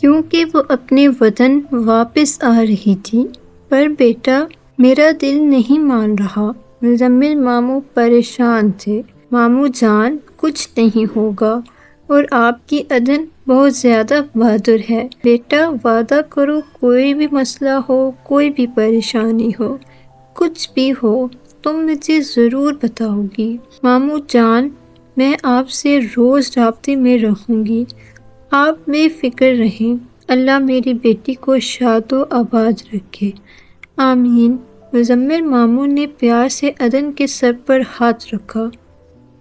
کیونکہ وہ اپنے وطن واپس آ رہی تھی۔ پر بیٹا میرا دل نہیں مان رہا۔ مزمل ماموں پریشان تھے۔ ماموں جان کچھ نہیں ہوگا، اور آپ کی عدن بہت زیادہ بہادر ہے۔ بیٹا وعدہ کرو، کوئی بھی مسئلہ ہو، کوئی بھی پریشانی ہو، کچھ بھی ہو، تم مجھے ضرور بتاؤ گی۔ ماموں جان میں آپ سے روز رابطے میں رہوں گی، آپ بے فکر رہیں۔ اللہ میری بیٹی کو شاد و آباد رکھے، آمین۔ مزمل ماموں نے پیار سے عدن کے سر پر ہاتھ رکھا۔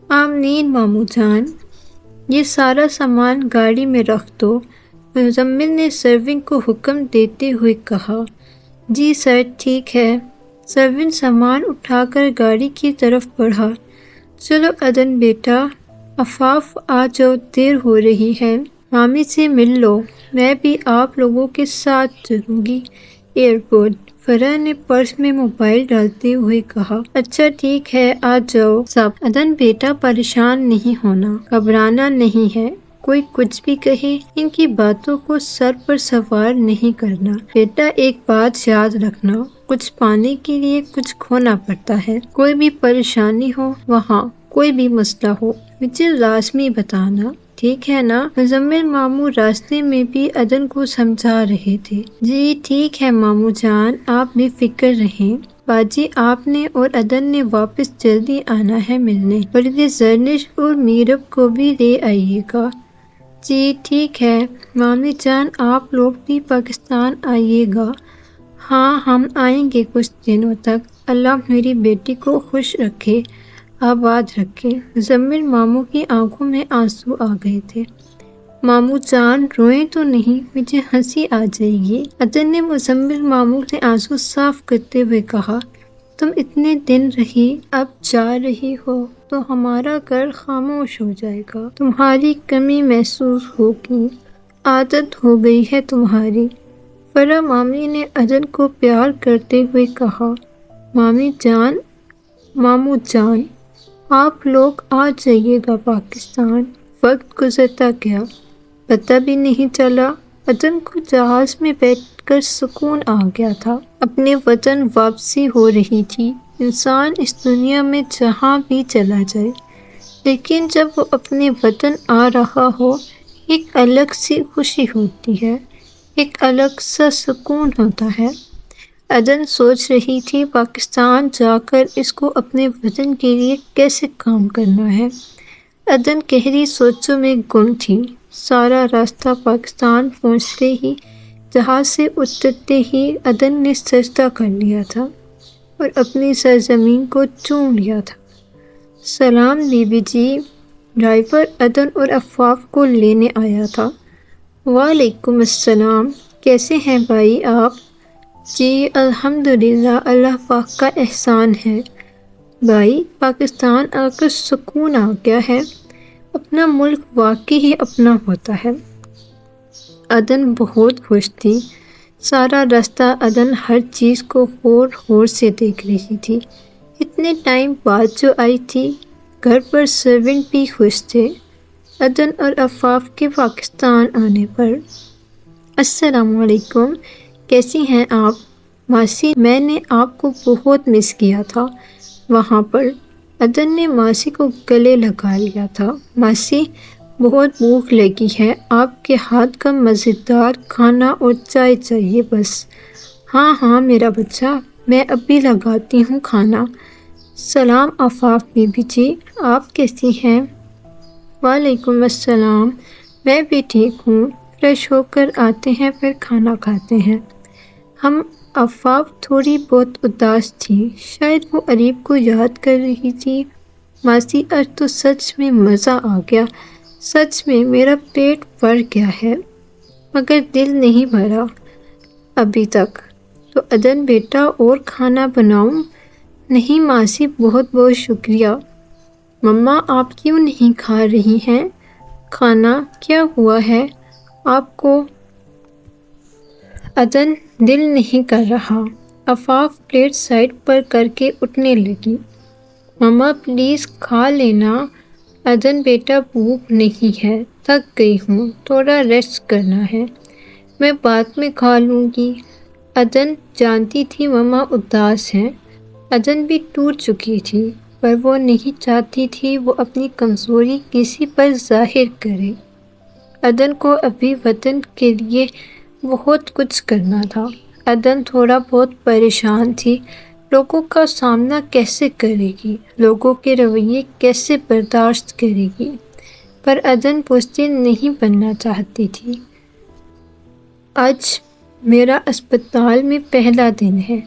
آمین ماموں جان، یہ سارا سامان گاڑی میں رکھ دو، مزمل نے سرونٹ کو حکم دیتے ہوئے کہا۔ جی سر، ٹھیک ہے۔ سرونٹ سامان اٹھا کر گاڑی کی طرف بڑھا۔ چلو عدن بیٹا، عفاف آ جاؤ، دیر ہو رہی ہے، مامی سے مل لو، میں بھی آپ لوگوں کے ساتھ چلوں گی ایئرپورٹ۔ فرح نے پرس میں موبائل ڈالتے ہوئے کہا۔ اچھا ٹھیک ہے، آ جاؤ سب۔ عدن بیٹا پریشان نہیں ہونا، گھبرانا نہیں ہے، کوئی کچھ بھی کہے ان کی باتوں کو سر پر سوار نہیں کرنا۔ بیٹا ایک بات یاد رکھنا، کچھ پانے کے لیے کچھ کھونا پڑتا ہے۔ کوئی بھی پریشانی ہو، وہاں کوئی بھی مسئلہ ہو، مجھے لازمی بتانا، ٹھیک ہے نا؟ مزمل ماموں راستے میں بھی عدن کو سمجھا رہے تھے۔ جی ٹھیک ہے ماموں جان، آپ بے فکر رہیں، باجی آپ نے اور عدن نے واپس جلدی آنا ہے ملنے، اور یہ زرنش اور میرب کو بھی لے آئیے گا۔ جی ٹھیک ہے مامی جان، آپ لوگ بھی پاکستان آئیے گا۔ ہاں ہم آئیں گے کچھ دنوں تک، اللہ میری بیٹی کو خوش رکھے، آباد رکھے۔ مزمل ماموں کی آنکھوں میں آنسو آ گئے تھے۔ ماموں جان روئیں تو نہیں، مجھے ہنسی آ جائے گی۔ عدن نے مزمل ماموں سے آنسو صاف کرتے ہوئے کہا۔ تم اتنے دن رہی، اب جا رہی ہو تو ہمارا گھر خاموش ہو جائے گا، تمہاری کمی محسوس ہوگی، عادت ہو گئی ہے تمہاری۔ فرح مامی نے عدن کو پیار کرتے ہوئے کہا۔ ماموں جان آپ لوگ آ جائیے گا پاکستان۔ وقت گزرتا گیا، پتہ بھی نہیں چلا، عدن کو جہاز میں بیٹھ کر سکون آ گیا تھا۔ اپنے وطن واپسی ہو رہی تھی۔ انسان اس دنیا میں جہاں بھی چلا جائے، لیکن جب وہ اپنے وطن آ رہا ہو، ایک الگ سی خوشی ہوتی ہے، ایک الگ سا سکون ہوتا ہے۔ عدن سوچ رہی تھی پاکستان جا کر اس کو اپنے وطن کے لیے کیسے کام کرنا ہے۔ عدن گہری سوچوں میں گم تھی۔ سارا راستہ پاکستان پہنچتے ہی، جہاز سے اترتے ہی عدن نے سجدہ کر لیا تھا اور اپنی سرزمین کو چوم لیا تھا۔ سلام بی بی جی، ڈرائیور عدن اور عفاف کو لینے آیا تھا۔ وعلیکم السلام، کیسے ہیں بھائی آپ؟ جی الحمدللہ، اللہ پاک کا احسان ہے۔ بھائی پاکستان آ کر سکون آ گیا ہے، اپنا ملک واقعی ہی اپنا ہوتا ہے۔ عدن بہت خوش تھی۔ سارا راستہ عدن ہر چیز کو غور سے دیکھ رہی تھی۔ اتنے ٹائم بعد جو آئی تھی، گھر پر سرونٹ بھی خوش تھے عدن اور عفاف کے پاکستان آنے پر۔ السلام علیکم، کیسی ہیں آپ؟ ماسی میں نے آپ کو بہت مس کیا تھا وہاں پر۔ عدن نے ماسی کو گلے لگا لیا تھا۔ ماسی بہت بھوک لگی ہے، آپ کے ہاتھ کا مزیدار کھانا اور چائے چاہیے بس۔ ہاں ہاں میرا بچہ، میں ابھی لگاتی ہوں کھانا۔ سلام عفاف بی بی جی، آپ کیسی ہیں؟ وعلیکم السلام، میں بھی ٹھیک ہوں، فریش ہو کر آتے ہیں پھر کھانا کھاتے ہیں ہم۔ عفاف تھوڑی بہت اداس تھی، شاید وہ اریب کو یاد کر رہی تھی۔ ماسی آج تو سچ میں مزہ آ گیا، سچ میں میرا پیٹ بھر گیا ہے، مگر دل نہیں بھرا ابھی تک۔ تو عدن بیٹا اور کھانا بناؤں؟ نہیں ماسی، بہت بہت شکریہ۔ مما آپ کیوں نہیں کھا رہی ہیں کھانا؟ کیا ہوا ہے آپ کو؟ عدن دل نہیں کر رہا۔ عفاف پلیٹ سائڈ پر کر کے اٹھنے لگی۔ مما پلیز کھا لینا۔ عدن بیٹا بھوک نہیں ہے، تھک گئی ہوں، تھوڑا ریسٹ کرنا ہے۔ میں بعد میں کھا لوں گی۔ عدن جانتی تھی مما اداس ہیں۔ عدن بھی ٹوٹ چکی تھی، پر وہ نہیں چاہتی تھی وہ اپنی کمزوری کسی پر ظاہر کرے۔ عدن کو ابھی وطن کے لیے بہت کچھ کرنا تھا۔ عدن تھوڑا بہت پریشان تھی، لوگوں کا سامنا کیسے کرے گی، لوگوں کے رویے کیسے برداشت کرے گی، پر عدن بزدل نہیں بننا چاہتی تھی۔ آج میرا اسپتال میں پہلا دن ہے،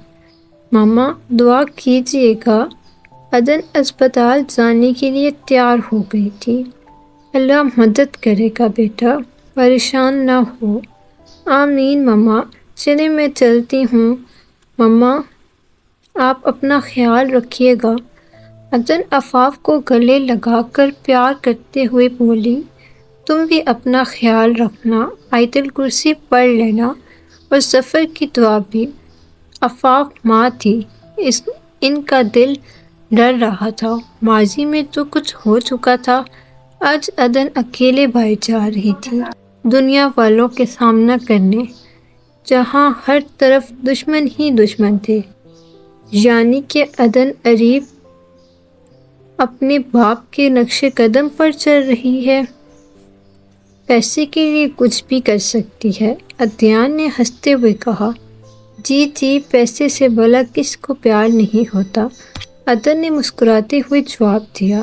ماما دعا کیجیے گا۔ عدن اسپتال جانے کے لیے تیار ہو گئی تھی۔ اللہ مدد کرے گا بیٹا، پریشان نہ ہو۔ آمین مما، چلیں میں چلتی ہوں۔ مما آپ اپنا خیال رکھیے گا۔ عدن آفاق کو گلے لگا کر پیار کرتے ہوئے بولی، تم بھی اپنا خیال رکھنا، آیت الکرسی پڑھ لینا اور سفر کی دعا بھی۔ آفاق ماں تھی، ان کا دل ڈر رہا تھا۔ ماضی میں تو کچھ ہو چکا تھا، آج عدن اکیلے بھائی جا رہی تھی دنیا والوں کے سامنا کرنے، جہاں ہر طرف دشمن ہی دشمن تھے۔ یعنی کہ عدن اریب اپنے باپ کے نقش قدم پر چل رہی ہے، پیسے کے لیے کچھ بھی کر سکتی ہے۔ عدنان نے ہنستے ہوئے کہا، جی جی، پیسے سے بھلا کس کو پیار نہیں ہوتا۔ عدن نے مسکراتے ہوئے جواب دیا،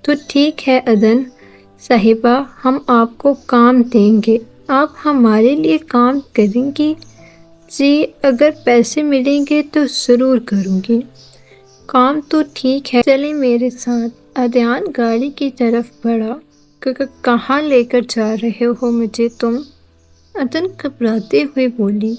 تو ٹھیک ہے عدن صاحبہ، ہم آپ کو کام دیں گے، آپ ہمارے لیے کام کریں گی؟ جی، اگر پیسے ملیں گے تو ضرور کروں گی۔ کام تو ٹھیک ہے، چلیں میرے ساتھ۔ عدنان گاڑی کی طرف بڑھا، کہاں لے کر جا رہے ہو مجھے تم؟ عدن گھبراتے ہوئے بولی،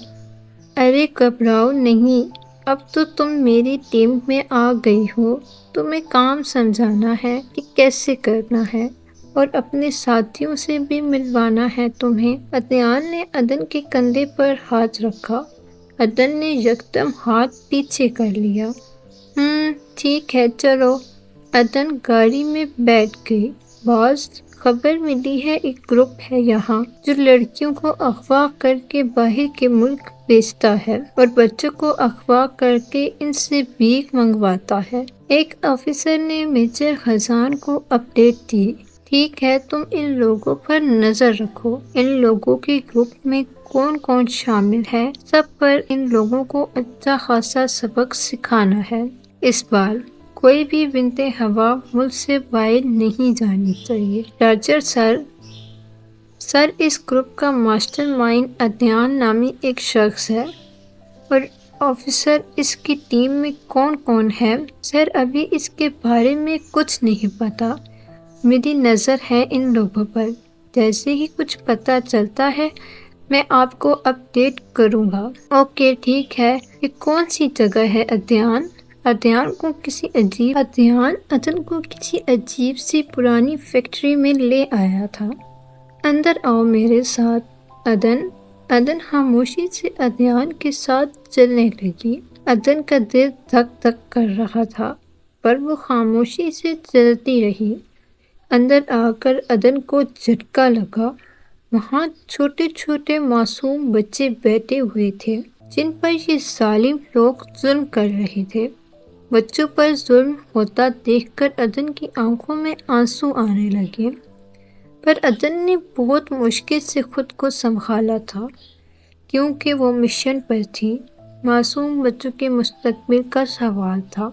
ارے گھبراؤ نہیں، اب تو تم میری ٹیم میں آ گئی ہو، تمہیں کام سمجھانا ہے کہ کیسے کرنا ہے، اور اپنے ساتھیوں سے بھی ملوانا ہے تمہیں۔ عدنان نے عدن کے کندھے پر ہاتھ رکھا۔ عدن نے یکدم ہاتھ پیچھے کر لیا۔ ٹھیک ہے چلو۔ عدن گاڑی میں بیٹھ گئی۔ باز خبر ملی ہے ایک گروپ ہے یہاں جو لڑکیوں کو اغوا کر کے باہر کے ملک بیچتا ہے اور بچوں کو اغوا کر کے ان سے بھیک منگواتا ہے۔ ایک آفیسر نے میجر خزان کو اپڈیٹ دی، ٹھیک ہے تم ان لوگوں پر نظر رکھو، ان لوگوں کے گروپ میں کون کون شامل ہے، سب پر ان لوگوں کو اچھا خاصا سبق سکھانا ہے۔ اس بار کوئی بھی بنت ہوا ملک سے باہر نہیں جانی چاہیے۔ راجر سر اس گروپ کا ماسٹر مائنڈ عدنان نامی ایک شخص ہے، اور آفیسر اس کی ٹیم میں کون کون ہے سر ابھی اس کے بارے میں کچھ نہیں پتا، میری نظر ہے ان لوگوں پر، جیسے ہی کچھ پتا چلتا ہے میں آپ کو اپڈیٹ کروں گا۔ اوکے ٹھیک ہے۔ یہ کون سی جگہ ہے عدنان؟ عدن کو کسی عجیب سی پرانی فیکٹری میں لے آیا تھا۔ اندر آؤ میرے ساتھ عدن خاموشی سے عدنان کے ساتھ چلنے لگی۔ عدن کا دل دھک دھک کر رہا تھا، پر وہ خاموشی سے چلتی رہی۔ اندر آ کر عدن کو جھٹکا لگا، وہاں چھوٹے چھوٹے معصوم بچے بیٹھے ہوئے تھے جن پر یہ ظالم لوگ ظلم کر رہے تھے۔ بچوں پر ظلم ہوتا دیکھ کر عدن کی آنکھوں میں آنسو آنے لگے، پر عدن نے بہت مشکل سے خود کو سنبھالا تھا، کیونکہ وہ مشن پر تھی۔ معصوم بچوں کے مستقبل کا سوال تھا،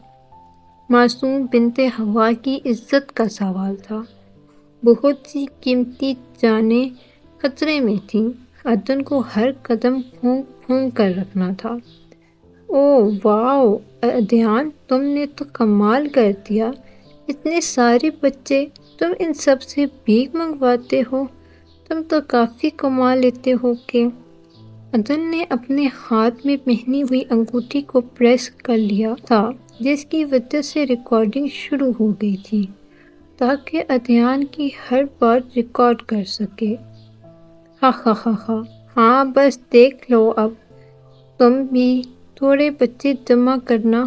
معصوم بنت ہوا کی عزت کا سوال تھا، بہت سی قیمتی جانیں خطرے میں تھیں۔ عدن کو ہر قدم پھونک پھونک کر رکھنا تھا۔ اوہ واو عدنان، تم نے تو کمال کر دیا، اتنے سارے بچے، تم ان سب سے بھیک منگواتے ہو، تم تو کافی کما لیتے ہو کہ۔ عدن نے اپنے ہاتھ میں پہنی ہوئی انگوٹھی کو پریس کر لیا تھا، جس کی وجہ سے ریکارڈنگ شروع ہو گئی تھی تاکہ عدنان کی ہر بات ریکارڈ کر سکے۔ ہاں بس دیکھ لو، اب تم بھی تھوڑے بچے جمع کرنا،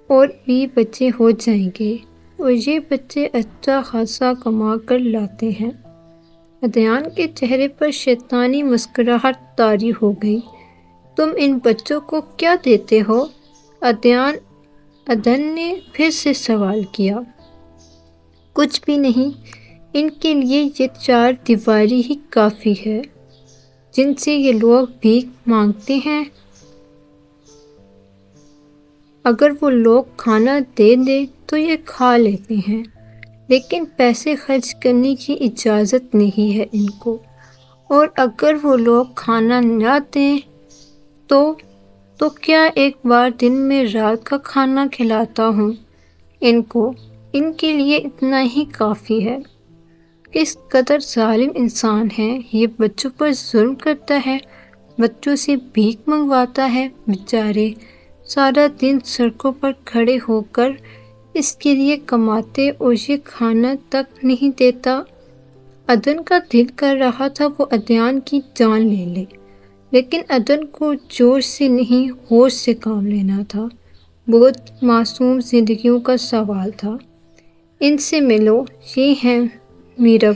اور بھی بچے ہو جائیں گے، اور یہ بچے اچھا خاصا کما کر لاتے ہیں۔ عدنان کے چہرے پر شیطانی مسکراہٹ طاری ہو گئی۔ تم ان بچوں کو کیا دیتے ہو؟ عدن نے پھر سے سوال کیا۔ کچھ بھی نہیں، ان کے لیے یہ 4 دیواری ہی کافی ہے جن سے یہ لوگ بھیک مانگتے ہیں۔ اگر وہ لوگ کھانا دے دیں تو یہ کھا لیتے ہیں، لیکن پیسے خرچ کرنے کی اجازت نہیں ہے ان کو، اور اگر وہ لوگ کھانا نہ دیں تو کیا ایک بار دن میں رات کا کھانا کھلاتا ہوں ان کو؟ ان کے لیے اتنا ہی کافی ہے۔ کس قدر ظالم انسان ہے یہ، بچوں پر ظلم کرتا ہے، بچوں سے بھیک منگواتا ہے، بیچارے سارا دن سڑکوں پر کھڑے ہو کر اس کے لیے کماتے اور یہ کھانا تک نہیں دیتا۔ عدن کا دل کر رہا تھا وہ عدنان کی جان لے لے، لیکن عدن کو جوش سے نہیں ہوش سے کام لینا تھا۔ بہت معصوم زندگیوں کا سوال تھا۔ ان سے ملو، یہ ہیں میرب،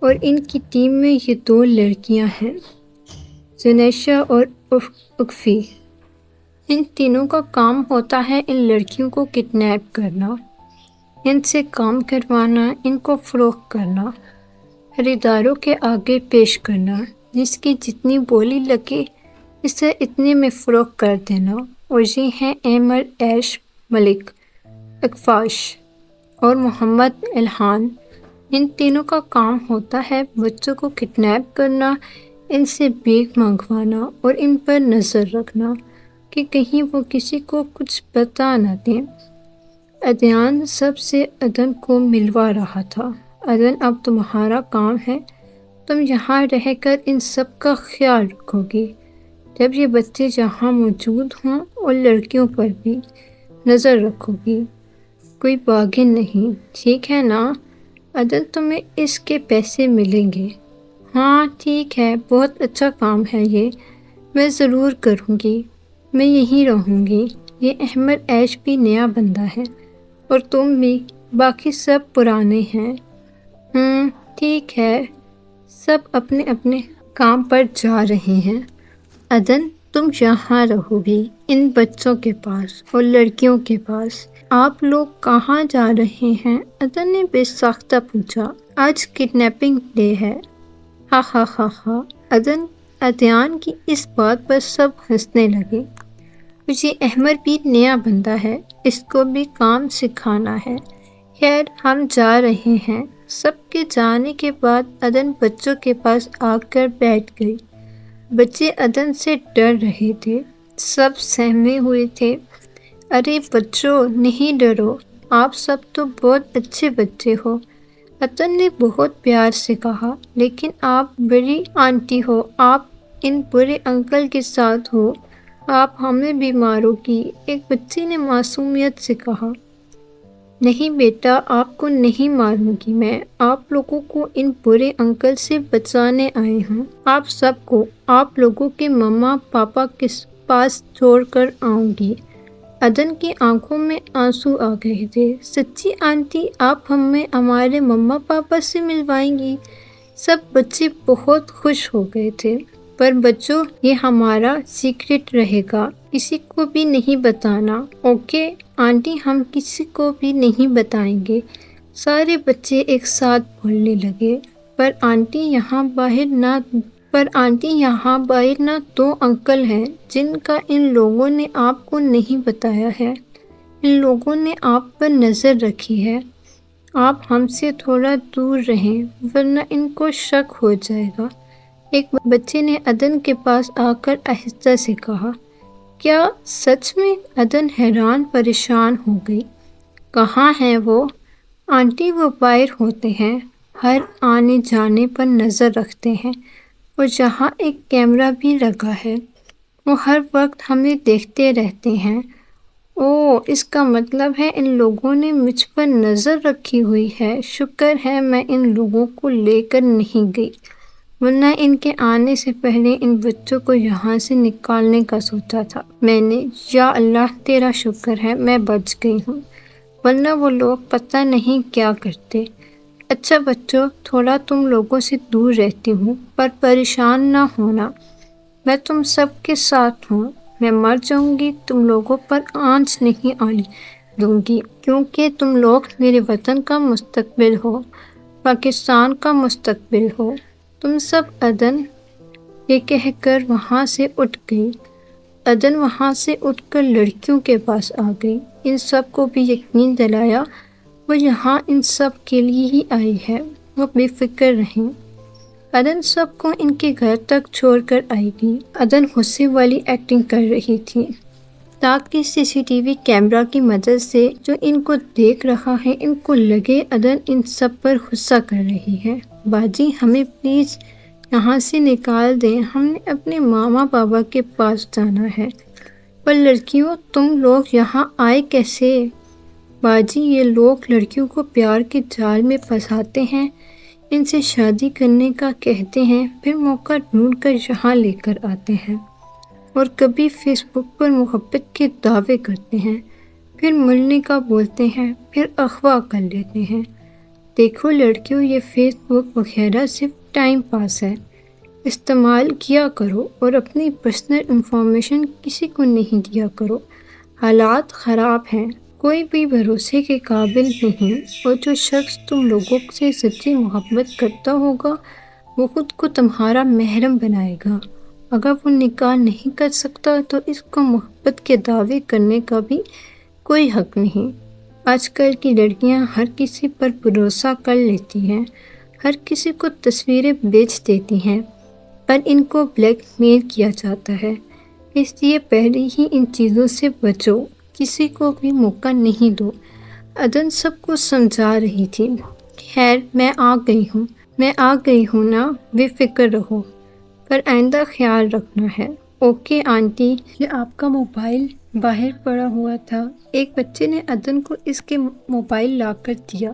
اور ان کی ٹیم میں یہ 2 لڑکیاں ہیں، زنیشا اور اکفی۔ ان تینوں کا کام ہوتا ہے ان لڑکیوں کو کڈنیپ کرنا، ان سے کام کروانا، ان کو فروخت کرنا، خریداروں کے آگے پیش کرنا، جس کی جتنی بولی لگے اسے اتنے میں فروخت کر دینا۔ اور یہ ہیں احمد ایش ملک، اکفاش اور محمد الہان۔ ان تینوں کا کام ہوتا ہے بچوں کو کڈنیپ کرنا، ان سے بھیک منگوانا اور ان پر نظر رکھنا کہ کہیں وہ کسی کو کچھ بتا نہ دیں۔ عدنان سب سے عدن کو ملوا رہا تھا۔ عدن، اب تمہارا کام ہے، تم یہاں رہ کر ان سب کا خیال رکھو گی جب یہ بچے یہاں موجود ہوں، اور لڑکیوں پر بھی نظر رکھو گی، کوئی باغی نہیں، ٹھیک ہے نا؟ عدن، تمہیں اس کے پیسے ملیں گے۔ ہاں ٹھیک ہے، بہت اچھا کام ہے یہ، میں ضرور کروں گی، میں یہیں رہوں گی۔ یہ احمد ایش بھی نیا بندہ ہے، اور تم بھی، باقی سب پرانے ہیں۔ ٹھیک ہے، سب اپنے اپنے کام پر جا رہے ہیں۔ عدن، تم یہاں رہو گی ان بچوں کے پاس اور لڑکیوں کے پاس۔ آپ لوگ کہاں جا رہے ہیں؟ عدن نے بے ساختہ پوچھا۔ آج کڈنیپنگ ڈے ہے۔ ہا ہا ہا ہا۔ عدنان کی اس بات پر سب ہنسنے لگے۔ یہ احمد بھی نیا بندہ ہے، اس کو بھی کام سکھانا ہے۔ خیر، ہم جا رہے ہیں۔ سب کے جانے کے بعد عدن بچوں کے پاس آ کر بیٹھ گئی۔ بچے عدن سے ڈر رہے تھے، سب سہمے ہوئے تھے۔ ارے بچوں، نہیں ڈرو، آپ سب تو بہت اچھے بچے ہو، عدن نے بہت پیار سے کہا، لیکن آپ بڑی آنٹی ہو، آپ ان برے انکل کے ساتھ ہو، آپ ہمیں بھی مارو گی، ایک بچے نے معصومیت سے کہا۔ نہیں بیٹا، آپ کو نہیں ماروں گی میں، آپ لوگوں کو ان برے انکل سے بچانے آئی ہوں۔ آپ سب کو آپ لوگوں کے مما پاپا کے پاس چھوڑ کر آؤں گی۔ عدن کی آنکھوں میں آنسو آ گئے تھے۔ سچی آنٹی، آپ ہمیں ہمارے مما پاپا سے ملوائیں گی؟ سب بچے بہت خوش ہو گئے تھے۔ پر بچوں، یہ ہمارا سیکرٹ رہے گا، کسی کو بھی نہیں بتانا، اوکے؟ آنٹی، ہم کسی کو بھی نہیں بتائیں گے، سارے بچے ایک ساتھ بولنے لگے۔ پر آنٹی، یہاں باہر نہ 2 انکل ہیں جن کا ان لوگوں نے آپ کو نہیں بتایا ہے، ان لوگوں نے آپ پر نظر رکھی ہے، آپ ہم سے تھوڑا دور رہیں ورنہ ان کو شک ہو جائے گا۔ ایک بچے نے عدن کے پاس آ کر آہستہ سے کہا۔ کیا سچ میں؟ عدن حیران پریشان ہو گئی۔ کہاں ہیں وہ؟ آنٹی، وہ باہر ہوتے ہیں، ہر آنے جانے پر نظر رکھتے ہیں، اور یہاں ایک کیمرہ بھی لگا ہے، وہ ہر وقت ہمیں دیکھتے رہتے ہیں۔ اوہ، اس کا مطلب ہے ان لوگوں نے مجھ پر نظر رکھی ہوئی ہے، شکر ہے میں ان لوگوں کو لے کر نہیں گئی، ورنہ ان کے آنے سے پہلے ان بچوں کو یہاں سے نکالنے کا سوچا تھا میں نے۔ یا اللہ، تیرا شکر ہے میں بچ گئی ہوں، ورنہ وہ لوگ پتہ نہیں کیا کرتے۔ اچھا بچوں، تھوڑا تم لوگوں سے دور رہتی ہوں، پر پریشان نہ ہونا، میں تم سب کے ساتھ ہوں۔ میں مر جاؤں گی، تم لوگوں پر آنچ نہیں آنے دوں گی، کیونکہ تم لوگ میرے وطن کا مستقبل ہو، پاکستان کا مستقبل ہو۔ تم سب عدن، یہ کہہ کر وہاں سے اٹھ گئی۔ عدن وہاں سے اٹھ کر لڑکیوں کے پاس آ گئی، ان سب کو بھی یقین دلایا وہ یہاں ان سب کے لیے ہی آئی ہے، وہ بے فکر رہیں۔ عدن سب کو ان کے گھر تک چھوڑ کر آئے گی۔ عدن غصے والی ایکٹنگ کر رہی تھی تاکہ CCTV کیمرہ کی مدد سے جو ان کو دیکھ رہا ہے ان کو لگے عدن ان سب پر غصہ کر رہی ہے۔ باجی ہمیں پلیز یہاں سے نکال دیں، ہم نے اپنے ماما بابا کے پاس جانا ہے۔ پر لڑکیوں تم لوگ یہاں آئے کیسے؟ باجی یہ لوگ لڑکیوں کو پیار کے جال میں پھنساتے ہیں، ان سے شادی کرنے کا کہتے ہیں، پھر موقع ڈھونڈ کر یہاں لے کر آتے ہیں، اور کبھی فیس بک پر محبت کے دعوے کرتے ہیں، پھر ملنے کا بولتے ہیں، پھر اغوا کر لیتے ہیں۔ دیکھو لڑکیوں، یہ فیس بک وغیرہ صرف ٹائم پاس ہے، استعمال کیا کرو اور اپنی پرسنل انفارمیشن کسی کو نہیں دیا کرو۔ حالات خراب ہیں، کوئی بھی بھروسے کے قابل نہیں، اور جو شخص تم لوگوں سے سچی محبت کرتا ہوگا وہ خود کو تمہارا محرم بنائے گا۔ اگر وہ نکاح نہیں کر سکتا تو اس کو محبت کے دعوے کرنے کا بھی کوئی حق نہیں۔ آج کل کی لڑکیاں ہر کسی پر بھروسہ کر لیتی ہیں، ہر کسی کو تصویریں بیچ دیتی ہیں، پر ان کو بلیک میل کیا جاتا ہے، اس لیے پہلے ہی ان چیزوں سے بچو، کسی کو بھی موقع نہیں دو۔ عدن سب کو سمجھا رہی تھی۔ خیر میں آ گئی ہوں نا، بے فکر رہو، پر آئندہ خیال رکھنا ہے۔ Okay aunty. یہ آپ کا موبائل باہر پڑا ہوا تھا، ایک بچے نے عدن کو اس کے موبائل لا کر دیا۔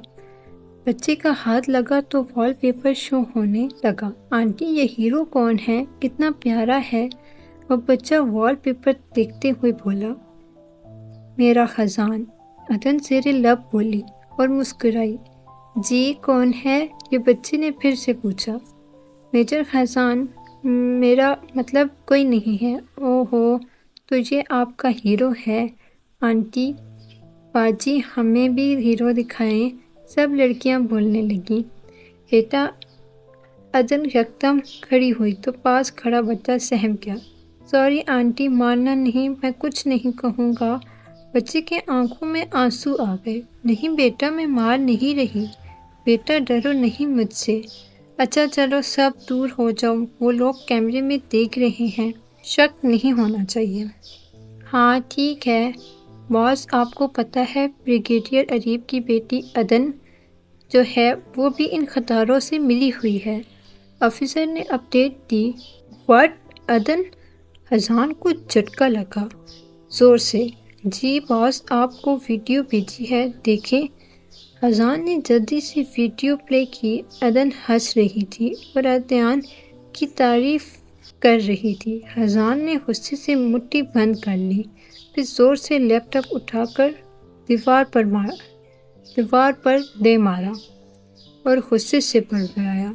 بچے کا ہاتھ لگا تو وال پیپر شو ہونے لگا۔ آنٹی یہ ہیرو کون ہے، کتنا پیارا ہے؟ وہ بچہ وال پیپر دیکھتے ہوئے بولا۔ میرا خزان، عدن زیر لب بولی اور مسکرائی۔ جی کون ہے؟ یہ بچے نے پھر سے پوچھا۔ میجر خزان، میرا مطلب کوئی نہیں ہے۔ اوہو، تو یہ آپ کا ہیرو ہے آنٹی۔ باجی ہمیں بھی ہیرو دکھائیں، سب لڑکیاں بولنے لگیں۔ بیٹا، عدن یکدم کھڑی ہوئی تو پاس کھڑا بچہ سہم گیا۔ سوری آنٹی، مارنا نہیں، میں کچھ نہیں کہوں گا۔ بچے کے آنکھوں میں آنسو آ گئے۔ نہیں بیٹا، میں مار نہیں رہی، بیٹا ڈرو نہیں مجھ سے۔ اچھا چلو سب دور ہو جاؤ، وہ لوگ کیمرے میں دیکھ رہے ہیں، شک نہیں ہونا چاہیے۔ ہاں ٹھیک ہے باس، آپ کو پتہ ہے بریگیڈیئر اریب کی بیٹی عدن جو ہے وہ بھی ان خطاروں سے ملی ہوئی ہے، آفیسر نے اپڈیٹ دی۔ واٹ؟ عدن؟ خزان کو جھٹکا لگا زور سے۔ جی باس، آپ کو ویڈیو بھیجی ہے، دیکھیں۔ خزان نے جلدی سے ویڈیو پلے کی۔ عدن ہنس رہی تھی اور عدنان کی تعریف کر رہی تھی۔ خزان نے غصے سے مٹھی بند کر لی، پھر زور سے لیپ ٹاپ اٹھا کر دیوار پر دے مارا اور غصے سے بڑبڑایا۔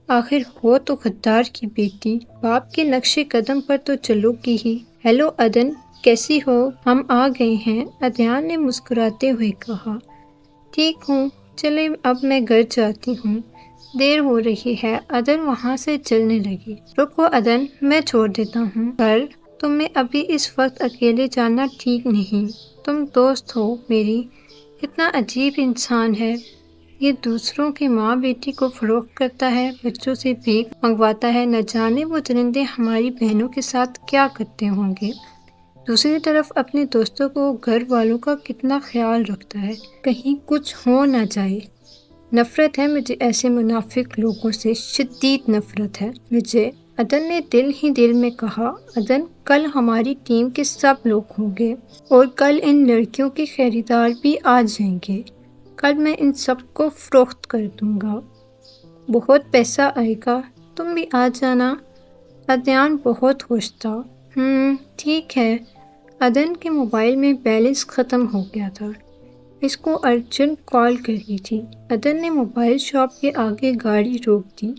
آخر ہو تو غدار کی بیٹی، باپ کے نقش قدم پر تو چلو گی ہی۔ ہیلو عدن، کیسی ہو؟ ہم آ گئے ہیں، عدنان نے مسکراتے ہوئے کہا۔ ٹھیک ہوں، چلے اب میں گھر جاتی ہوں، دیر ہو رہی ہے۔ عدن وہاں سے چلنے لگی۔ رکو عدن، میں چھوڑ دیتا ہوں گھر، تمہیں ابھی اس وقت اکیلے جانا ٹھیک نہیں، تم دوست ہو میری۔ کتنا عجیب انسان ہے یہ، دوسروں کے ماں بیٹی کو فروخت کرتا ہے، بچوں سے بھیک منگواتا ہے، نہ جانے وہ درندے ہماری بہنوں کے ساتھ کیا کرتے ہوں گے۔ دوسری طرف اپنے دوستوں کو گھر والوں کا کتنا خیال رکھتا ہے، کہیں کچھ ہو نہ جائے۔ نفرت ہے مجھے ایسے منافق لوگوں سے، شدید نفرت ہے مجھے، عدن نے دل ہی دل میں کہا۔ عدن، کل ہماری ٹیم کے سب لوگ ہوں گے، اور کل ان لڑکیوں کے خریدار بھی آ جائیں گے، کل میں ان سب کو فروخت کر دوں گا، بہت پیسہ آئے گا، تم بھی آ جانا۔ عدنان بہت خوش تھا۔ ٹھیک ہے۔ عدن کے موبائل میں بیلنس ختم ہو گیا تھا، اس کو ارجنٹ کال کرنی تھی۔ عدن نے موبائل شاپ کے آگے گاڑی روک دی۔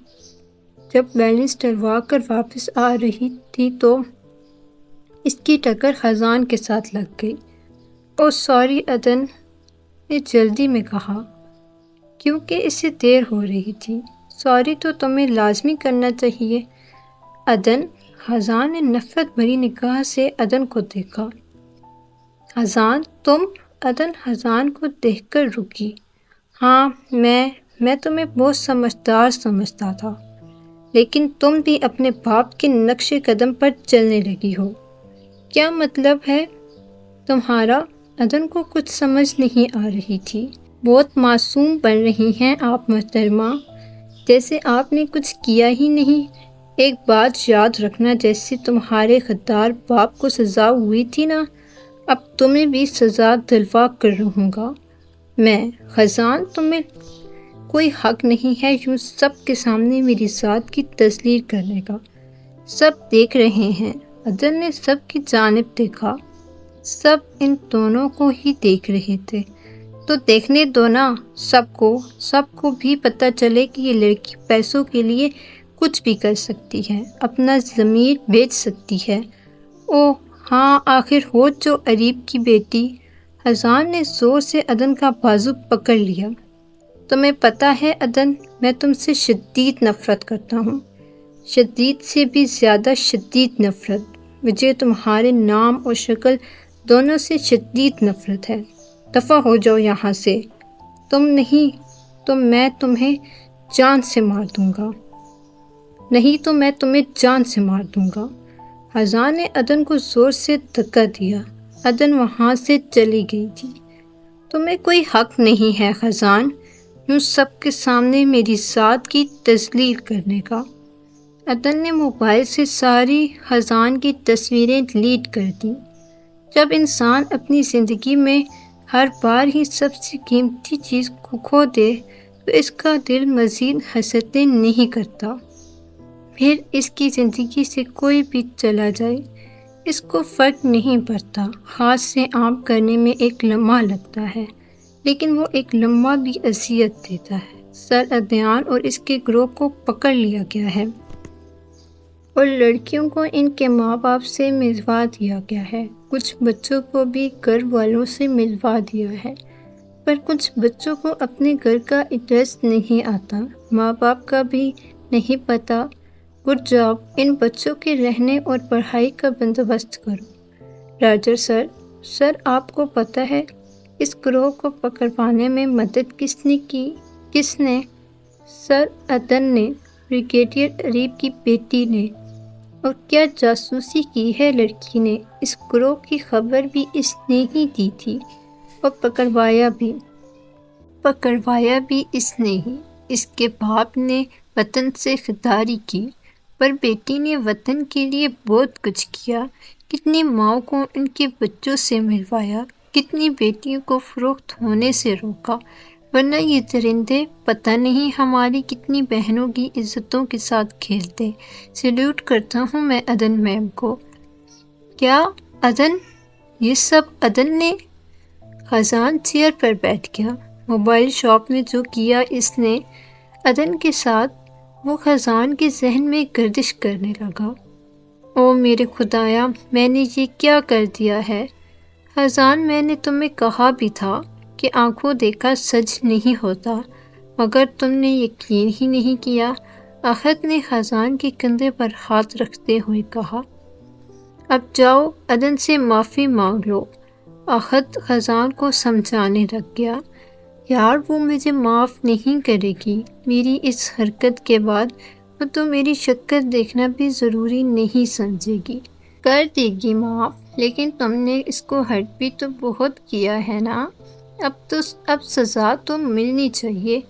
جب بیلنس ڈلوا کر واپس آ رہی تھی تو اس کی ٹکر خزان کے ساتھ لگ گئی۔ اوہ سوری، عدن نے جلدی میں کہا کیونکہ اسے دیر ہو رہی تھی۔ سوری تو تمہیں لازمی کرنا چاہیے عدن۔ خزان نے نفرت بھری نگاہ سے عدن کو دیکھا۔ خزان تم؟ عدن خزان کو دیکھ کر رکی۔ ہاں میں تمہیں بہت سمجھدار سمجھتا تھا، لیکن تم بھی اپنے باپ کے نقش قدم پر چلنے لگی ہو۔ کیا مطلب ہے تمہارا؟ عدن کو کچھ سمجھ نہیں آ رہی تھی۔ بہت معصوم بن رہی ہیں آپ محترمہ، جیسے آپ نے کچھ کیا ہی نہیں۔ ایک بات یاد رکھنا، جیسے تمہارے غدار باپ کو سزا ہوئی تھی نا، اب تمہیں بھی سزا دلوا کر رہوں گا میں۔ خزان تمہیں کوئی حق نہیں ہے یوں سب کے سامنے میری ذات کی تذلیل کرنے کا۔ سب دیکھ رہے ہیں۔ عدن نے سب کی جانب دیکھا۔ سب ان دونوں کو ہی دیکھ رہے تھے۔ تو دیکھنے دو نا سب کو بھی پتہ چلے کہ یہ لڑکی پیسوں کے لیے کچھ بھی کر سکتی ہے، اپنا ضمیر بیچ سکتی ہے۔ اوہ ہاں، آخر ہو جو اریب کی بیٹی۔ خزان نے زور سے عدن کا بازو پکڑ لیا۔ تمہیں پتہ ہے عدن، میں تم سے شدید نفرت کرتا ہوں، شدید سے بھی زیادہ شدید نفرت۔ مجھے تمہارے نام اور شکل دونوں سے شدید نفرت ہے۔ دفع ہو جاؤ یہاں سے۔ تم نہیں تو میں تمہیں جان سے مار دوں گا۔ نہیں تو میں تمہیں جان سے مار دوں گا۔ خزان نے عدن کو زور سے دھکا دیا۔ عدن وہاں سے چلی گئی تھی۔ تمہیں کوئی حق نہیں ہے خزان، یوں سب کے سامنے میری ذات کی تذلیل کرنے کا۔ عدن نے موبائل سے ساری خزان کی تصویریں ڈیلیٹ کر دیں۔ جب انسان اپنی زندگی میں ہر بار ہی سب سے قیمتی چیز کو کھو دے تو اس کا دل مزید حسرتیں نہیں کرتا۔ پھر اس کی زندگی سے کوئی بھی چلا جائے اس کو فرق نہیں پڑتا۔ ہاتھ سے عام کرنے میں ایک لمحہ لگتا ہے، لیکن وہ ایک لمحہ بھی اذیت دیتا ہے۔ سر عدنان اور اس کے گروہ کو پکڑ لیا گیا ہے اور لڑکیوں کو ان کے ماں باپ سے ملوا دیا گیا ہے۔ کچھ بچوں کو بھی گھر والوں سے ملوا دیا ہے، پر کچھ بچوں کو اپنے گھر کا ایڈریس نہیں آتا، ماں باپ کا بھی نہیں پتہ۔ گڈ جاب، ان بچوں کے رہنے اور پڑھائی کا بندوبست کرو۔ راجر سر آپ کو پتہ ہے اس گروہ کو پکڑوانے میں مدد کس نے کی؟ کس نے؟ سر عدن نے، بریگیڈیئر اریب کی بیٹی نے۔ اور کیا جاسوسی کی ہے لڑکی نے؟ اس گروہ کی خبر بھی اس نے ہی دی تھی اور پکڑوایا بھی اس نے ہی۔ اس کے باپ نے وطن سے غداری کی، پر بیٹی نے وطن کے لیے بہت کچھ کیا۔ کتنی ماؤں کو ان کے بچوں سے ملوایا، کتنی بیٹیوں کو فروخت ہونے سے روکا، ورنہ یہ درندے پتہ نہیں ہماری کتنی بہنوں کی عزتوں کے ساتھ کھیلتے۔ سیلیوٹ کرتا ہوں میں عدن میم کو۔ کیا عدن؟ یہ سب عدن نے؟ خزان چیئر پر بیٹھ گیا۔ موبائل شاپ میں جو کیا اس نے عدن کے ساتھ، وہ خزان کے ذہن میں گردش کرنے لگا۔ او میرے خدایا، میں نے یہ کیا کر دیا ہے؟ خزان، میں نے تمہیں کہا بھی تھا کہ آنکھوں دیکھا سچ نہیں ہوتا، مگر تم نے یقین ہی نہیں کیا۔ احد نے خزان کے کندھے پر ہاتھ رکھتے ہوئے کہا۔ اب جاؤ عدن سے معافی مانگ لو۔ احد خزان کو سمجھانے لگ گیا۔ یار وہ مجھے معاف نہیں کرے گی، میری اس حرکت کے بعد وہ تو میری شکل دیکھنا بھی ضروری نہیں سمجھے گی۔ کر دے گی معاف، لیکن تم نے اس کو ہرٹ بھی تو بہت کیا ہے نا۔ اب سزا تو ملنی چاہیے۔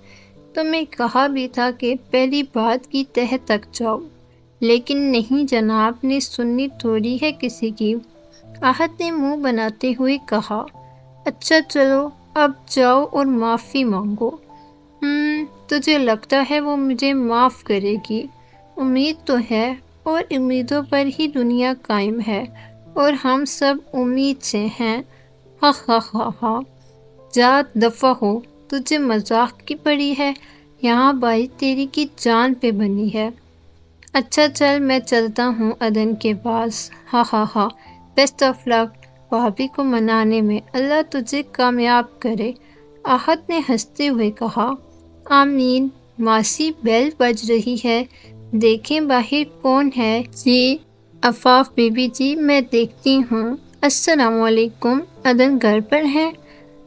تمہیں کہا بھی تھا کہ پہلی بات کی تہہ تک جاؤ، لیکن نہیں جناب نے سننی تھوڑی ہے کسی کی۔ احد نے منہ بناتے ہوئے کہا۔ اچھا چلو اب جاؤ اور معافی مانگو۔ تجھے لگتا ہے وہ مجھے معاف کرے گی؟ امید تو ہے، اور امیدوں پر ہی دنیا قائم ہے، اور ہم سب امید سے ہیں۔ ہا ہا ہا ہا۔ جا دفع ہو، تجھے مذاق کی پڑی ہے، یہاں بائی تیری کی جان پہ بنی ہے۔ اچھا چل میں چلتا ہوں عدن کے پاس، ہاں ہاں ہاں، بیسٹ آف لک بھابھی کو منانے میں، اللہ تجھے کامیاب کرے، احد نے ہنستے ہوئے کہا۔ آمین۔ ماسی بیل بج رہی ہے، دیکھیں باہر کون ہے؟ جی عفاف بی بی جی میں دیکھتی ہوں۔ السلام علیکم، عدن گھر پر ہے؟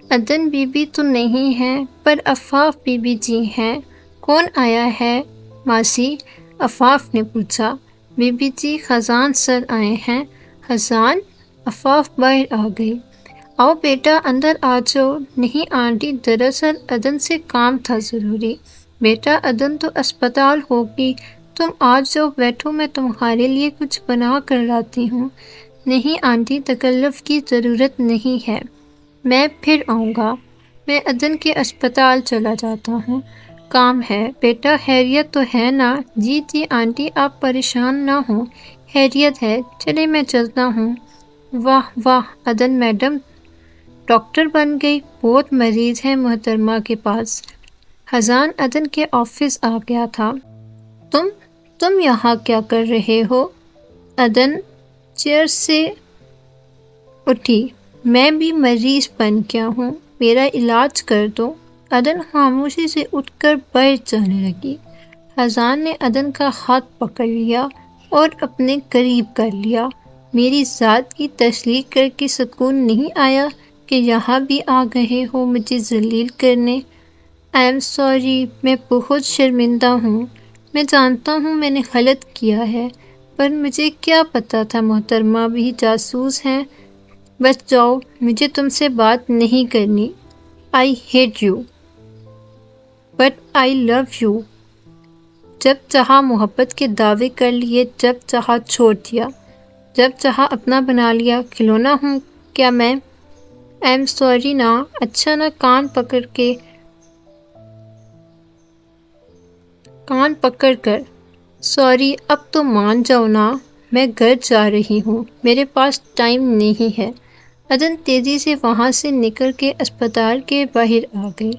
عدن بی بی تو نہیں ہے پر عفاف بی بی جی ہیں۔ کون آیا ہے ماسی؟ عفاف نے پوچھا۔ بی بی جی خزان سر آئے ہیں۔ خزان؟ عفاف باہر آ گئی۔ آؤ بیٹا اندر آ جاؤ۔ نہیں آنٹی، دراصل عدن سے کام تھا ضروری۔ بیٹا عدن تو اسپتال ہوگی، تم آ جاؤ بیٹھو، میں تمہارے لیے کچھ بنا کر لاتی ہوں۔ نہیں آنٹی، تکلف کی ضرورت نہیں ہے، میں پھر آؤں گا، میں عدن کے اسپتال چلا جاتا ہوں، کام ہے۔ بیٹا خیریت تو ہے نا؟ جی جی آنٹی، آپ پریشان نہ ہوں، خیریت ہے، چلے میں چلتا ہوں۔ واہ واہ، عدن میڈم ڈاکٹر بن گئی، بہت مریض ہیں محترمہ کے پاس۔ خزان عدن کے آفس آ گیا تھا۔ تم یہاں کیا کر رہے ہو؟ عدن چیئر سے اٹھی۔ میں بھی مریض بن گیا ہوں، میرا علاج کر دو۔ عدن خاموشی سے اٹھ کر باہر جانے لگی۔ خزان نے عدن کا ہاتھ پکڑ لیا اور اپنے قریب کر لیا۔ میری ذات کی تسلیح کر کے سکون نہیں آیا کہ یہاں بھی آ گئے ہو مجھے ذلیل کرنے؟ آئی ایم سوری، میں بہت شرمندہ ہوں، میں جانتا ہوں میں نے غلط کیا ہے، پر مجھے کیا پتا تھا محترمہ بھی جاسوس ہیں۔ بس جاؤ، مجھے تم سے بات نہیں کرنی۔ I hate you but I love you. جب چاہا محبت کے دعوے کر لیے، جب چاہا چھوڑ دیا، جب چاہا اپنا بنا لیا، کھلونا ہوں کیا میں؟ آئی ایم سوری نا، اچھا نا، کان پکڑ کر سوری، اب تو مان جاؤ نا، میں گھر جا رہی ہوں، میرے پاس ٹائم نہیں ہے۔ عدن تیزی سے وہاں سے نکل کے اسپتال کے باہر آ گئی۔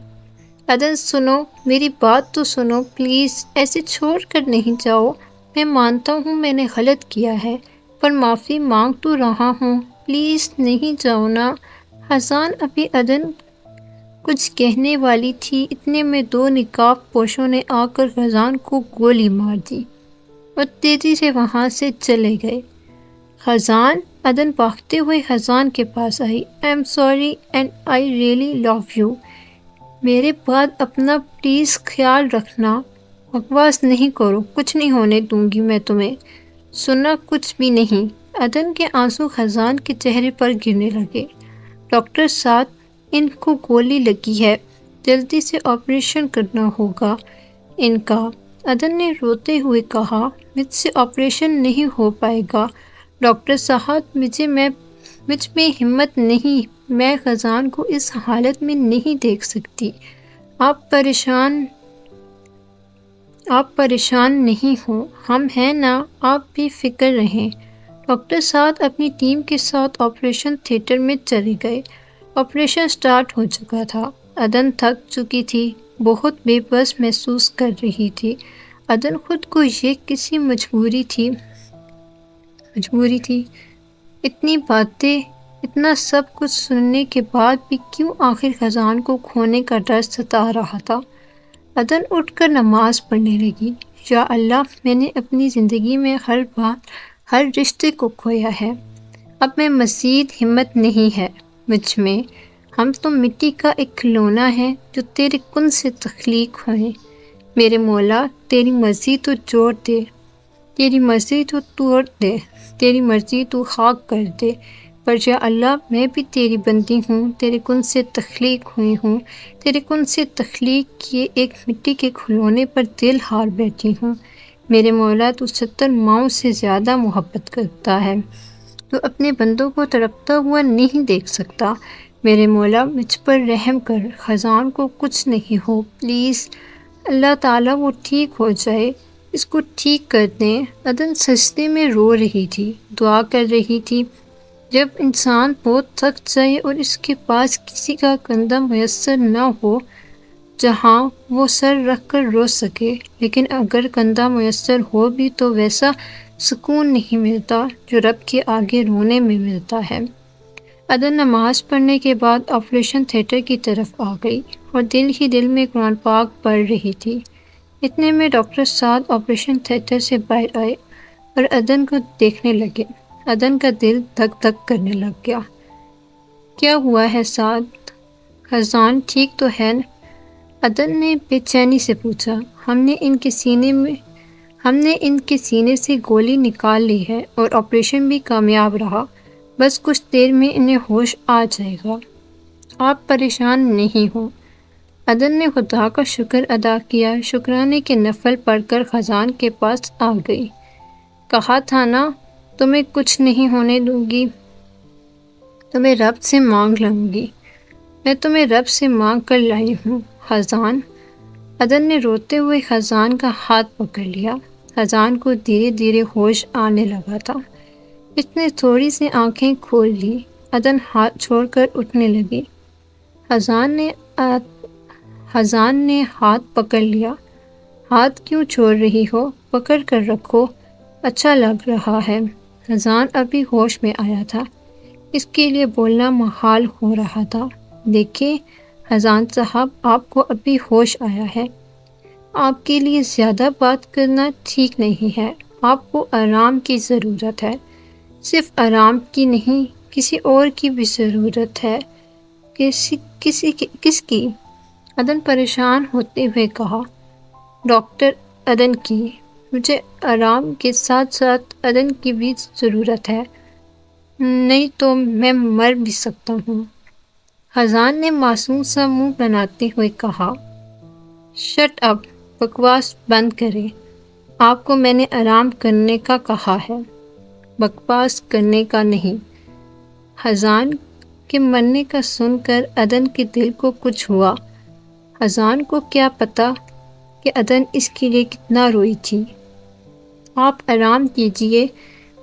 عدن سنو، میری بات تو سنو پلیز، ایسے چھوڑ کر نہیں جاؤ، میں مانتا ہوں میں نے غلط کیا ہے، پر معافی مانگ تو رہا ہوں، پلیز نہیں جاؤ نا۔ خزان ابھی عدن کچھ کہنے والی تھی، اتنے میں دو نقاب پوشوں نے آ کر خزان کو گولی مار دی اور تیزی سے وہاں سے چلے گئے۔ خزان؟ عدن بھاگتے ہوئے خزان کے پاس آئی۔ I'm sorry and I really love you. میرے بعد اپنا پلیز خیال رکھنا، بکواس نہیں کرو، کچھ نہیں ہونے دوں گی میں تمہیں، سننا کچھ بھی نہیں۔ عدن کے آنسو خزان کے چہرے پر گرنے لگے۔ ڈاکٹر صاحب، ان کو گولی لگی ہے، جلدی سے آپریشن کرنا ہوگا ان کا۔ عدن نے روتے ہوئے کہا، مجھ سے آپریشن نہیں ہو پائے گا ڈاکٹر صاحب، مجھ میں ہمت نہیں، میں خزان کو اس حالت میں نہیں دیکھ سکتی۔ آپ پریشان نہیں ہوں، ہم ہیں نا، آپ بے فکر رہیں۔ ڈاکٹر صاحب اپنی ٹیم کے ساتھ آپریشن تھیٹر میں چلے گئے۔ آپریشن سٹارٹ ہو چکا تھا۔ عدن تھک چکی تھی، بہت بے بس محسوس کر رہی تھی۔ عدن خود کو یہ کسی مجبوری تھی، اتنی باتیں، اتنا سب کچھ سننے کے بعد بھی کیوں آخر خزان کو کھونے کا ڈر ستا رہا تھا۔ عدن اٹھ کر نماز پڑھنے لگی۔ یا اللہ، میں نے اپنی زندگی میں ہر بار ہر رشتے کو کھویا ہے، اب میں مزید ہمت نہیں ہے مجھ میں، ہم تو مٹی کا ایک کھلونا ہے جو تیرے کن سے تخلیق ہوئے۔ میرے مولا، تیری مرضی تو جوڑ دے، تیری مرضی تو توڑ دے، تیری مرضی تو خاک کر دے، پر یا اللہ میں بھی تیری بندی ہوں، تیرے کن سے تخلیق ہوئی ہوں، تیرے کن سے تخلیق کیے ایک مٹی کے کھلونے پر دل ہار بیٹھی ہوں۔ میرے مولا، تو 70 ماؤں سے زیادہ محبت کرتا ہے، تو اپنے بندوں کو تڑپتا ہوا نہیں دیکھ سکتا۔ میرے مولا مجھ پر رحم کر، خزان کو کچھ نہیں ہو، پلیز اللہ تعالیٰ، وہ ٹھیک ہو جائے، اس کو ٹھیک کر دیں۔ عدن سجدے میں رو رہی تھی، دعا کر رہی تھی، جب انسان بہت تھک جائے اور اس کے پاس کسی کا کندھا میسر نہ ہو جہاں وہ سر رکھ کر رو سکے، لیکن اگر کندھا میسر ہو بھی تو ویسا سکون نہیں ملتا جو رب کے آگے رونے میں ملتا ہے۔ عدن نماز پڑھنے کے بعد آپریشن تھیٹر کی طرف آ گئی اور دل ہی دل میں قرآن پاک پڑھ رہی تھی۔ اتنے میں ڈاکٹر سعد آپریشن تھیٹر سے باہر آئے اور عدن کو دیکھنے لگے۔ عدن کا دل دھک دھک کرنے لگ گیا۔ کیا ہوا ہے سعد؟ خزان ٹھیک تو ہے؟ عدن نے بے چینی سے پوچھا۔ ہم نے ان کے سینے سے گولی نکال لی ہے اور آپریشن بھی کامیاب رہا، بس کچھ دیر میں انہیں ہوش آ جائے گا۔ آپ پریشان نہیں ہوں۔ عدن نے خدا کا شکر ادا کیا، شکرانے کے نفل پڑھ کر خزان کے پاس آ گئی۔ کہا تھا نا تمہیں کچھ نہیں ہونے دوں گی، تمہیں رب سے مانگ لوں گی۔ میں تمہیں رب سے مانگ کر لائی ہوں خزان۔ عدن نے روتے ہوئے خزان کا ہاتھ پکڑ لیا۔ خزان کو دھیرے دھیرے ہوش آنے لگا تھا۔ اس نے تھوڑی سی آنکھیں کھول لی۔ عدن ہاتھ چھوڑ کر اٹھنے لگی۔ خزان نے ہاتھ پکڑ لیا۔ ہاتھ کیوں چھوڑ رہی ہو؟ پکڑ کر رکھو، اچھا لگ رہا ہے۔ خزان ابھی ہوش میں آیا تھا، اس کے لیے بولنا محال ہو رہا تھا۔ دیکھیں خزان صاحب، آپ کو ابھی ہوش آیا ہے، آپ کے لیے زیادہ بات کرنا ٹھیک نہیں ہے، آپ کو آرام کی ضرورت ہے، صرف آرام کی نہیں کسی اور کی بھی ضرورت ہے۔ کس کی؟ عدن پریشان ہوتے ہوئے کہا۔ ڈاکٹر عدن کی۔ مجھے آرام کے ساتھ ساتھ عدن کی بھی ضرورت ہے، نہیں تو میں مر بھی سکتا ہوں۔ خزان نے معصوم سا منہ بناتے ہوئے کہا۔ شٹ اپ، بکواس بند کریں، آپ کو میں نے آرام کرنے کا کہا ہے، بکواس کرنے کا نہیں۔ خزان کے مرنے کا سن کر عدن کے دل کو کچھ ہوا۔ خزان کو کیا پتا کہ عدن اس کے لیے کتنا روئی تھی۔ آپ آرام کیجئے،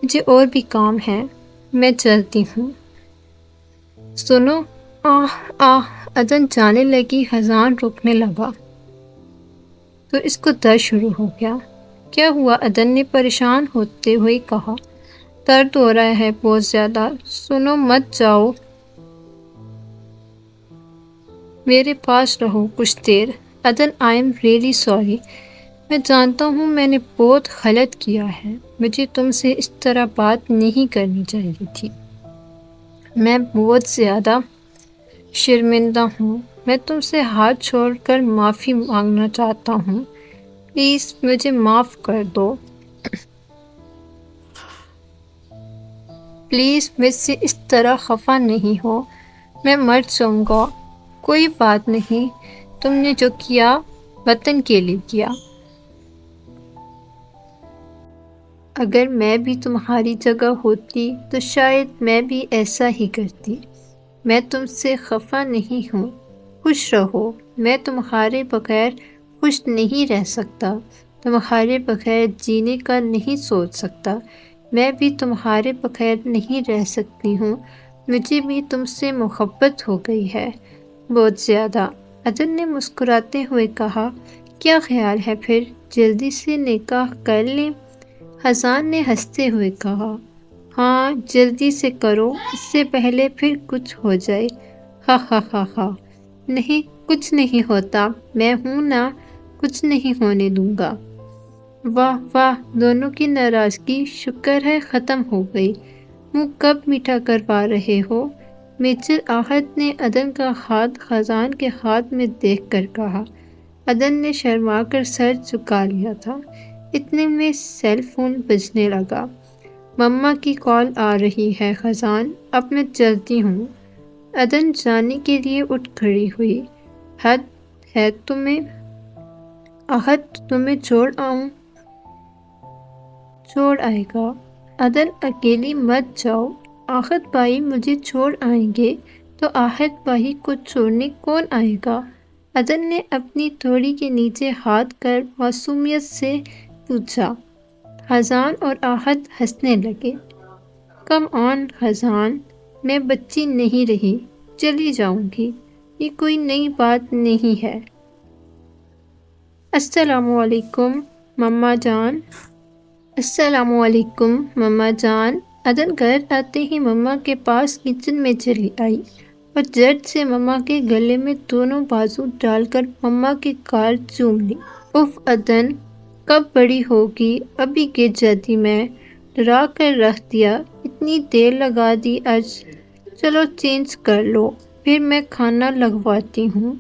مجھے اور بھی کام ہے، میں چلتی ہوں۔ سنو، عدن جانے لگی۔ خزان روکنے لگا تو اس کو درد شروع ہو گیا۔ کیا ہوا؟ عدن نے پریشان ہوتے ہوئے کہا۔ درد ہو رہا ہے بہت زیادہ۔ سنو، مت جاؤ، میرے پاس رہو کچھ دیر۔ عدن، آئی ایم ریئلی سوری، میں جانتا ہوں میں نے بہت غلط کیا ہے، مجھے تم سے اس طرح بات نہیں کرنی چاہیے تھی، میں بہت زیادہ شرمندہ ہوں، میں تم سے ہاتھ چھوڑ کر معافی مانگنا چاہتا ہوں، پلیز مجھے معاف کر دو، پلیز مجھ سے اس طرح خفا نہیں ہو، میں مر جاؤں گا۔ کوئی بات نہیں، تم نے جو کیا وطن کے لیے کیا، اگر میں بھی تمہاری جگہ ہوتی تو شاید میں بھی ایسا ہی کرتی، میں تم سے خفا نہیں ہوں، خوش رہو، میں تمہارے بغیر خوش نہیں رہ سکتا، تمہارے بغیر جینے کا نہیں سوچ سکتا، میں بھی تمہارے بغیر نہیں رہ سکتی ہوں، مجھے بھی تم سے محبت ہو گئی ہے، بہت زیادہ۔ عدن نے مسکراتے ہوئے کہا۔ کیا خیال ہے پھر جلدی سے نکاح کر لیں؟ خزان نے ہنستے ہوئے کہا۔ ہاں جلدی سے کرو، اس سے پہلے پھر کچھ ہو جائے، ہا ہا ہا ہا۔ نہیں، کچھ نہیں ہوتا، میں ہوں نا، کچھ نہیں ہونے دوں گا۔ واہ واہ، دونوں کی ناراضگی شکر ہے ختم ہو گئی، منہ کب میٹھا کروا رہے ہو؟ میجر آہت نے عدن کا ہاتھ خزان کے ہاتھ میں دیکھ کر کہا۔ عدن نے شرما کر سر جھکا لیا تھا۔ اتنے میں سیل فون بجنے لگا۔ مما کی کال آ رہی ہے خزان، اب میں چلتی ہوں۔ عدن جانے کے لیے اٹھ کھڑی ہوئی۔ حد ہے تمہیں، آہت تمہیں چھوڑ آؤں؟ چھوڑ آئے گا؟ عدن اکیلی مت جاؤ، آہت بھائی مجھے چھوڑ آئیں گے تو آہت بھائی کو چھوڑنے کون آئے گا؟ عدن نے اپنی تھوڑی کے نیچے ہاتھ کر معصومیت سے پوچھا۔ خزان اور آہت ہنسنے لگے۔ کم آن خزان، میں بچی نہیں رہی، چلی جاؤں گی، یہ کوئی نئی بات نہیں ہے۔ السلام علیکم مما جان۔ السلام علیکم مما جان۔ عدن گھر آتے ہی مما کے پاس کچن میں چلی آئی اور جھٹ سے مما کے گلے میں دونوں بازو ڈال کر مما کی کال چوم لی۔ اف عدن، کب بڑی ہوگی؟ ابھی گر جاتی میں، ڈرا کر رکھ دیا، اتنی دیر لگا دی آج، چلو چینج کر لو، پھر میں کھانا لگواتی ہوں۔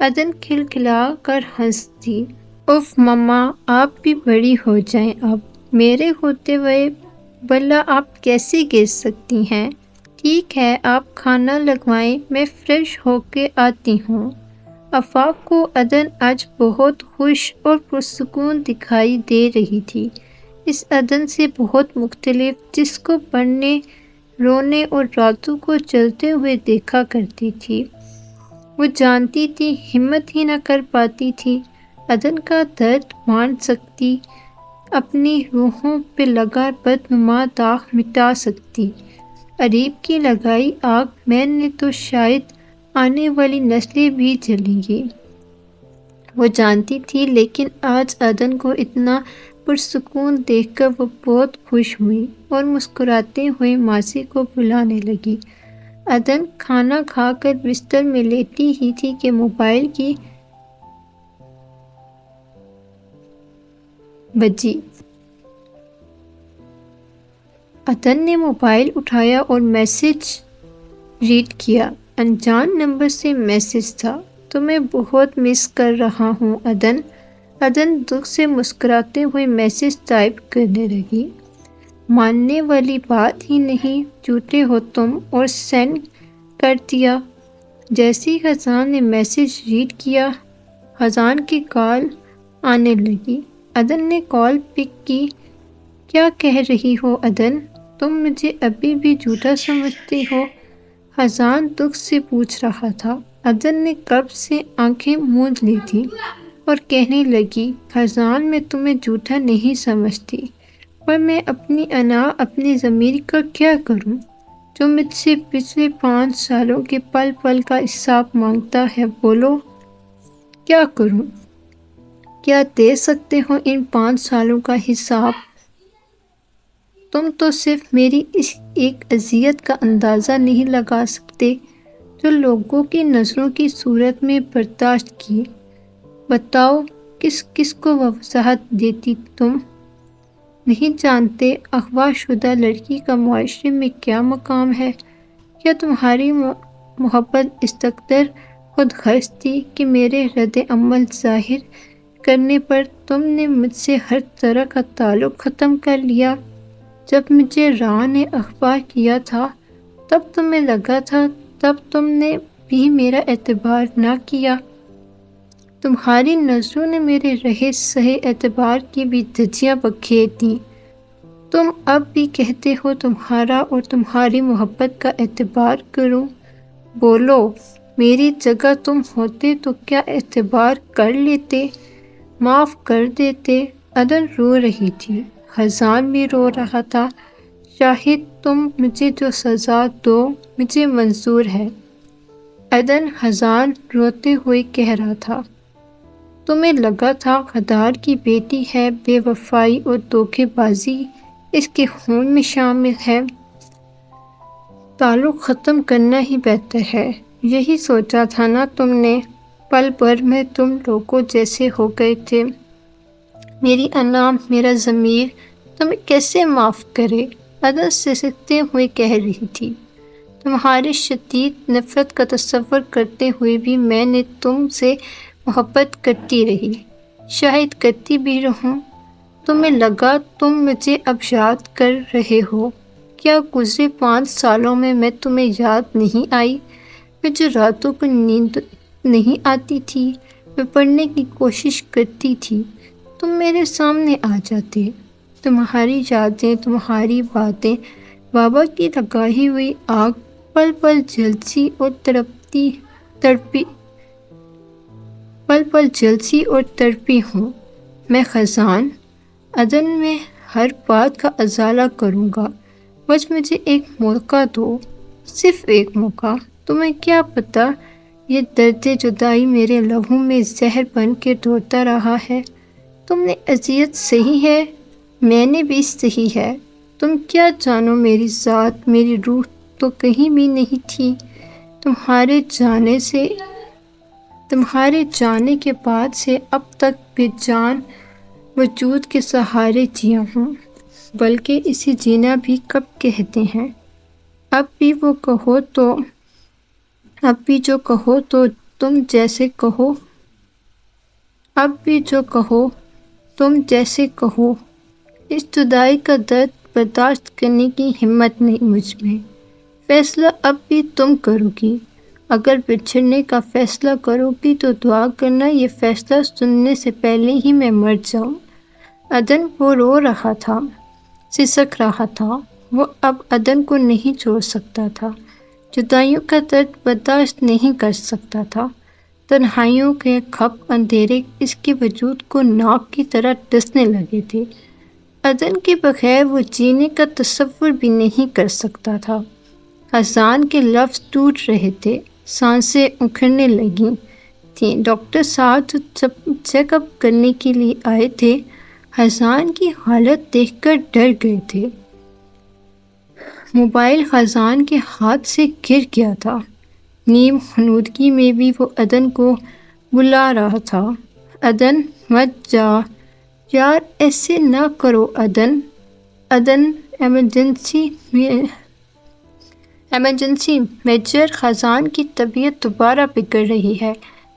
عدن کھلکھلا کر ہنس دی۔ اف مما، آپ بھی بڑی ہو جائیں اب، میرے ہوتے ہوئے بھلا آپ کیسے گر سکتی ہیں؟ ٹھیک ہے، آپ کھانا لگوائیں، میں فریش ہو کے آتی ہوں۔ آفاق کو عدن آج بہت خوش اور پرسکون دکھائی دے رہی تھی، اس عدن سے بہت مختلف جس کو پڑھنے، رونے اور راتوں کو چلتے ہوئے دیکھا کرتی تھی۔ وہ جانتی تھی ہمت ہی نہ کر پاتی تھی عدن کا درد بانٹ سکتی، اپنی روحوں پہ لگا بدنما داغ مٹا سکتی۔ عریب کی لگائی آگ میں نے تو شاید آنے والی نسلیں بھی جلیں گی، وہ جانتی تھی، لیکن آج عدن کو اتنا پرسکون دیکھ کر وہ بہت خوش ہوئی اور مسکراتے ہوئے ماسی کو بلانے لگی۔ عدن کھانا کھا کر بستر میں لیٹی ہی تھی کہ موبائل کی بجی۔ عدن نے موبائل اٹھایا اور میسج ریڈ کیا۔ انجان نمبر سے میسج تھا۔ تمہیں بہت مس کر رہا ہوں عدن۔ عدن دکھ سے مسکراتے ہوئے میسج ٹائپ کرنے لگی۔ ماننے والی بات ہی نہیں، جھوٹے ہو تم، اور سینڈ کر دیا۔ جیسے ہی خزان نے میسج ریڈ کیا، خزان کی کال آنے لگی۔ عدن نے کال پک کی۔ کیا کہہ رہی ہو عدن؟ تم مجھے ابھی بھی جھوٹا سمجھتی ہو؟ خزان دکھ سے پوچھ رہا تھا۔ عدن نے قبض سے آنکھیں موند لی تھیں اور کہنے لگی، خزان میں تمہیں جھوٹا نہیں سمجھتی، پر میں اپنی انا، اپنی ضمیر کا کیا کروں جو مجھ سے پچھلے 5 سالوں کے پل پل کا حساب مانگتا ہے؟ بولو کیا کروں؟ کیا دے سکتے ہو ان 5 سالوں کا حساب؟ تم تو صرف میری اس ایک اذیت کا اندازہ نہیں لگا سکتے جو لوگوں کی نظروں کی صورت میں برداشت کی۔ بتاؤ کس کس کو وضاحت دیتی تم؟ نہیں جانتے اغوا شدہ لڑکی کا معاشرے میں کیا مقام ہے؟ کیا تمہاری محبت اس قدر خود غرض تھی کہ میرے رد عمل ظاہر کرنے پر تم نے مجھ سے ہر طرح کا تعلق ختم کر لیا؟ جب مجھے راہ نے اغوا کیا تھا تب تمہیں لگا تھا، تب تم نے بھی میرا اعتبار نہ کیا۔ تمہاری نظروں نے میرے رہے سہے اعتبار کی بھی دھجیاں بکھیر دیں۔ تم اب بھی کہتے ہو تمہارا اور تمہاری محبت کا اعتبار کروں؟ بولو، میری جگہ تم ہوتے تو کیا اعتبار کر لیتے؟ معاف کر دیتے؟ عدن رو رہی تھی، خزان بھی رو رہا تھا۔ شاہد تم مجھے جو سزا دو مجھے منظور ہے، عدن خزان روتے ہوئے کہہ رہا تھا۔ تمہیں لگا تھا غدار کی بیٹی ہے، بے وفائی اور دھوکے بازی اس کے خون میں شامل ہے، تعلق ختم کرنا ہی بہتر ہے، یہی سوچا تھا نا تم نے؟ پل بھر میں تم لوگوں جیسے ہو گئے تھے۔ میری انا، میرا ضمیر تمہیں کیسے معاف کرے؟ عدن سسکتے ہوئے کہہ رہی تھی۔ تمہاری شدید نفرت کا تصور کرتے ہوئے بھی میں نے تم سے محبت کرتی رہی، شاید کرتی بھی رہوں۔ تمہیں لگا تم مجھے اب یاد کر رہے ہو؟ کیا گزرے 5 سالوں میں تمہیں یاد نہیں آئی؟ مجھے راتوں کو نیند نہیں آتی تھی، میں پڑھنے کی کوشش کرتی تھی، تم میرے سامنے آ جاتے، تمہاری یادیں، تمہاری باتیں، بابا کی لگائی ہوئی آگ پل پل جلسی اور تڑپی ہوں۔ میں خزان، عدن میں ہر بات کا ازالہ کروں گا، بس مجھے ایک موقع دو، صرف ایک موقع۔ تمہیں کیا پتہ یہ درد جدائی میرے لہو میں زہر بن کے دوڑتا رہا ہے۔ تم نے اذیت سہی ہے، میں نے بھی سہی ہے۔ تم کیا جانو میری ذات، میری روح تو کہیں بھی نہیں تھی۔ تمہارے جانے کے بعد سے اب تک بے جان وجود کے سہارے جیا ہوں، بلکہ اسے جینا بھی کب کہتے ہیں۔ اب بھی جو کہو تو تم جیسے کہو، اب بھی جو کہو تم جیسے کہو۔ اس جدائی کا درد برداشت کرنے کی ہمت نہیں مجھ میں۔ فیصلہ اب بھی تم کرو گی۔ اگر بچھڑنے کا فیصلہ کرو گی تو دعا کرنا یہ فیصلہ سننے سے پہلے ہی میں مر جاؤں۔ عدن وہ رو رہا تھا، سسک رہا تھا۔ وہ اب عدن کو نہیں چھوڑ سکتا تھا، جدائیوں کا درد برداشت نہیں کر سکتا تھا۔ تنہائیوں کے کھپ اندھیرے اس کے وجود کو ناک کی طرح ڈسنے لگے تھے۔ عدن کے بغیر وہ جینے کا تصور بھی نہیں کر سکتا تھا۔ اذان کے لفظ ٹوٹ رہے تھے، سانسیں اکھڑنے لگی تھیں۔ ڈاکٹر صاحب جو چیک اپ کرنے کے لیے آئے تھے، اذان کی حالت دیکھ کر ڈر گئے تھے۔ موبائل اذان کے ہاتھ سے گر گیا تھا۔ نیم خنودگی میں بھی وہ عدن کو بلا رہا تھا۔ عدن مت جا یار، ایسے نہ کرو عدن۔ عدن ایمرجنسی میجر خزان کی طبیعت دوبارہ بگڑ رہی ہے۔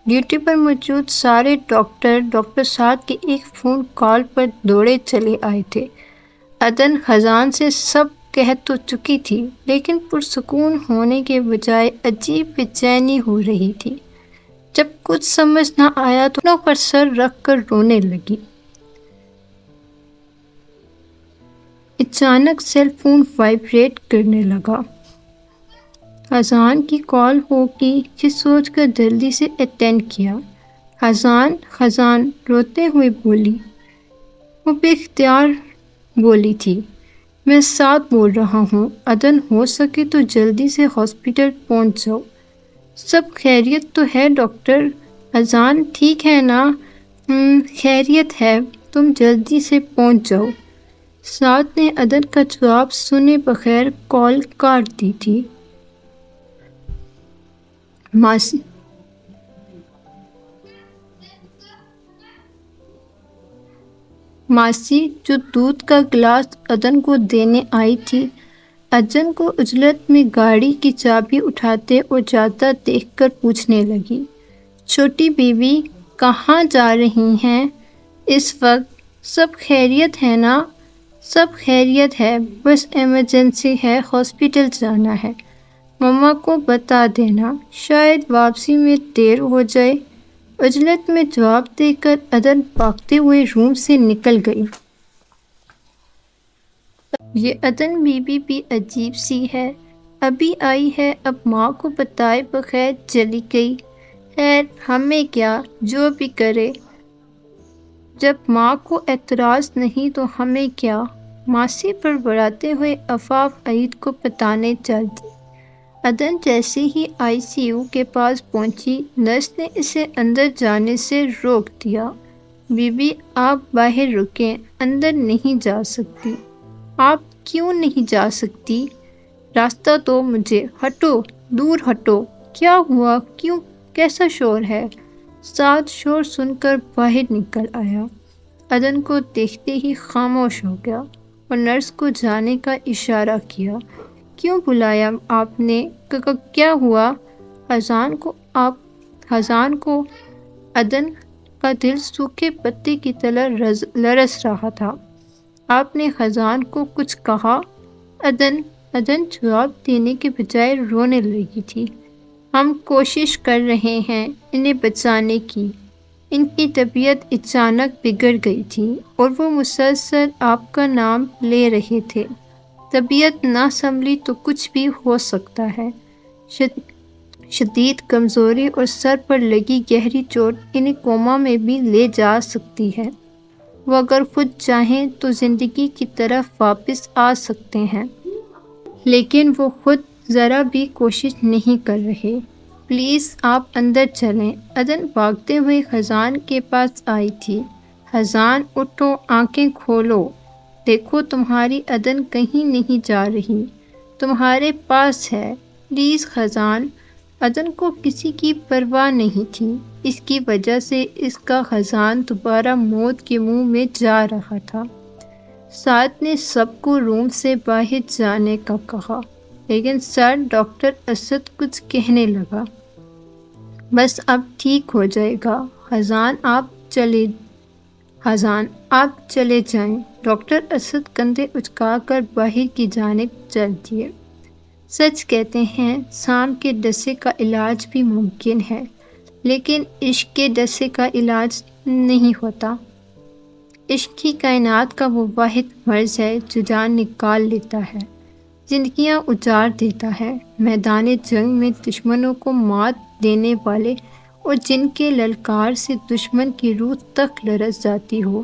ڈیوٹی پر موجود سارے ڈاکٹر سعد کے ایک فون کال پر دوڑے چلے آئے تھے۔ عدن خزان سے سب کہہ تو چکی تھی، لیکن پرسکون ہونے کے بجائے عجیب بے چینی ہو رہی تھی۔ جب کچھ سمجھ نہ آیا تو گھٹنوں پر سر رکھ کر رونے لگی۔ اچانک سیل فون وائبریٹ کرنے لگا۔ اذان کی کال ہوگی، یہ سوچ کر جلدی سے اٹینڈ کیا۔ خزان روتے ہوئے بولی۔ وہ بے اختیار بولی تھی، میں سعد بول رہا ہوں، عدن ہو سکے تو جلدی سے ہاسپٹل پہنچ جاؤ۔ سب خیریت تو ہے ڈاکٹر؟ اذان ٹھیک ہے نا؟ خیریت ہے، تم جلدی سے پہنچ جاؤ۔ سعد نے عدن کا جواب سنے بغیر کال کاٹ دی تھی۔ ماسی جو دودھ کا گلاس عدن کو دینے آئی تھی، عدن کو عجلت میں گاڑی کی چابی اٹھاتے اور جاتا دیکھ کر پوچھنے لگی، چھوٹی بیوی کہاں جا رہی ہیں اس وقت؟ سب خیریت ہے نا؟ سب خیریت ہے، بس ایمرجنسی ہے، ہاسپٹل جانا ہے۔ مما کو بتا دینا، شاید واپسی میں دیر ہو جائے۔ عجلت میں جواب دے کر عدن بھاگتے ہوئے روم سے نکل گئی۔ یہ عدن بی بی بھی عجیب سی ہے، ابھی آئی ہے، اب ماں کو بتائے بغیر چلی گئی۔ خیر ہمیں کیا، جو بھی کرے، جب ماں کو اعتراض نہیں تو ہمیں کیا۔ ماسی بڑبڑاتے ہوئے عفاف عید کو بتانے چل دی۔ عدن جیسے ہی ICU کے پاس پہنچی، نرس نے اسے اندر جانے سے روک دیا۔ بی بی آپ باہر رکیں، اندر نہیں جا سکتی۔ آپ کیوں نہیں جا سکتی؟ راستہ دو مجھے، ہٹو، دور ہٹو۔ کیا ہوا؟ کیوں؟ کیسا شور ہے؟ سعد شور سن کر باہر نکل آیا۔ عدن کو دیکھتے ہی خاموش ہو گیا اور نرس کو جانے کا اشارہ کیا۔ کیوں بلایا آپ نے؟ کیا ہوا؟ خزان کو عدن کا دل سوکھے پتے کی طرح لرز رہا تھا۔ آپ نے خزان کو کچھ کہا؟ عدن جواب دینے کے بجائے رونے لگی تھی۔ ہم کوشش کر رہے ہیں انہیں بچانے کی۔ ان کی طبیعت اچانک بگڑ گئی تھی اور وہ مسلسل آپ کا نام لے رہے تھے۔ طبیعت نہ سنبھلی تو کچھ بھی ہو سکتا ہے۔ شدید کمزوری اور سر پر لگی گہری چوٹ انہیں کوما میں بھی لے جا سکتی ہے۔ وہ اگر خود چاہیں تو زندگی کی طرف واپس آ سکتے ہیں۔ لیکن وہ خود ذرا بھی کوشش نہیں کر رہے۔ پلیز آپ اندر چلیں۔ عدن بھاگتے ہوئے خزان کے پاس آئی تھی۔ خزان اٹھو، آنکھیں کھولو، دیکھو تمہاری عدن کہیں نہیں جا رہی، تمہارے پاس ہے، پلیز خزان۔ عدن کو کسی کی پرواہ نہیں تھی، اس کی وجہ سے اس کا خزان دوبارہ موت کے منہ میں جا رہا تھا۔ سعد نے سب کو روم سے باہر جانے کا کہا، لیکن سر ڈاکٹر اسد کچھ کہنے لگا۔ بس اب ٹھیک ہو جائے گا، خزان آپ چلے جائیں۔ ڈاکٹر اسد کندھے اچکا کر باہر کی جانب چل دیے۔ سچ کہتے ہیں سام کے ڈسے کا علاج بھی ممکن ہے، لیکن عشق کے ڈسے کا علاج نہیں ہوتا۔ عشق ہی کائنات کا وہ واحد مرض ہے جو جان نکال لیتا ہے، زندگیاں اجاڑ دیتا ہے۔ میدان جنگ میں دشمنوں کو مات دینے والے اور جن کے للکار سے دشمن کی روح تک لرز جاتی ہو،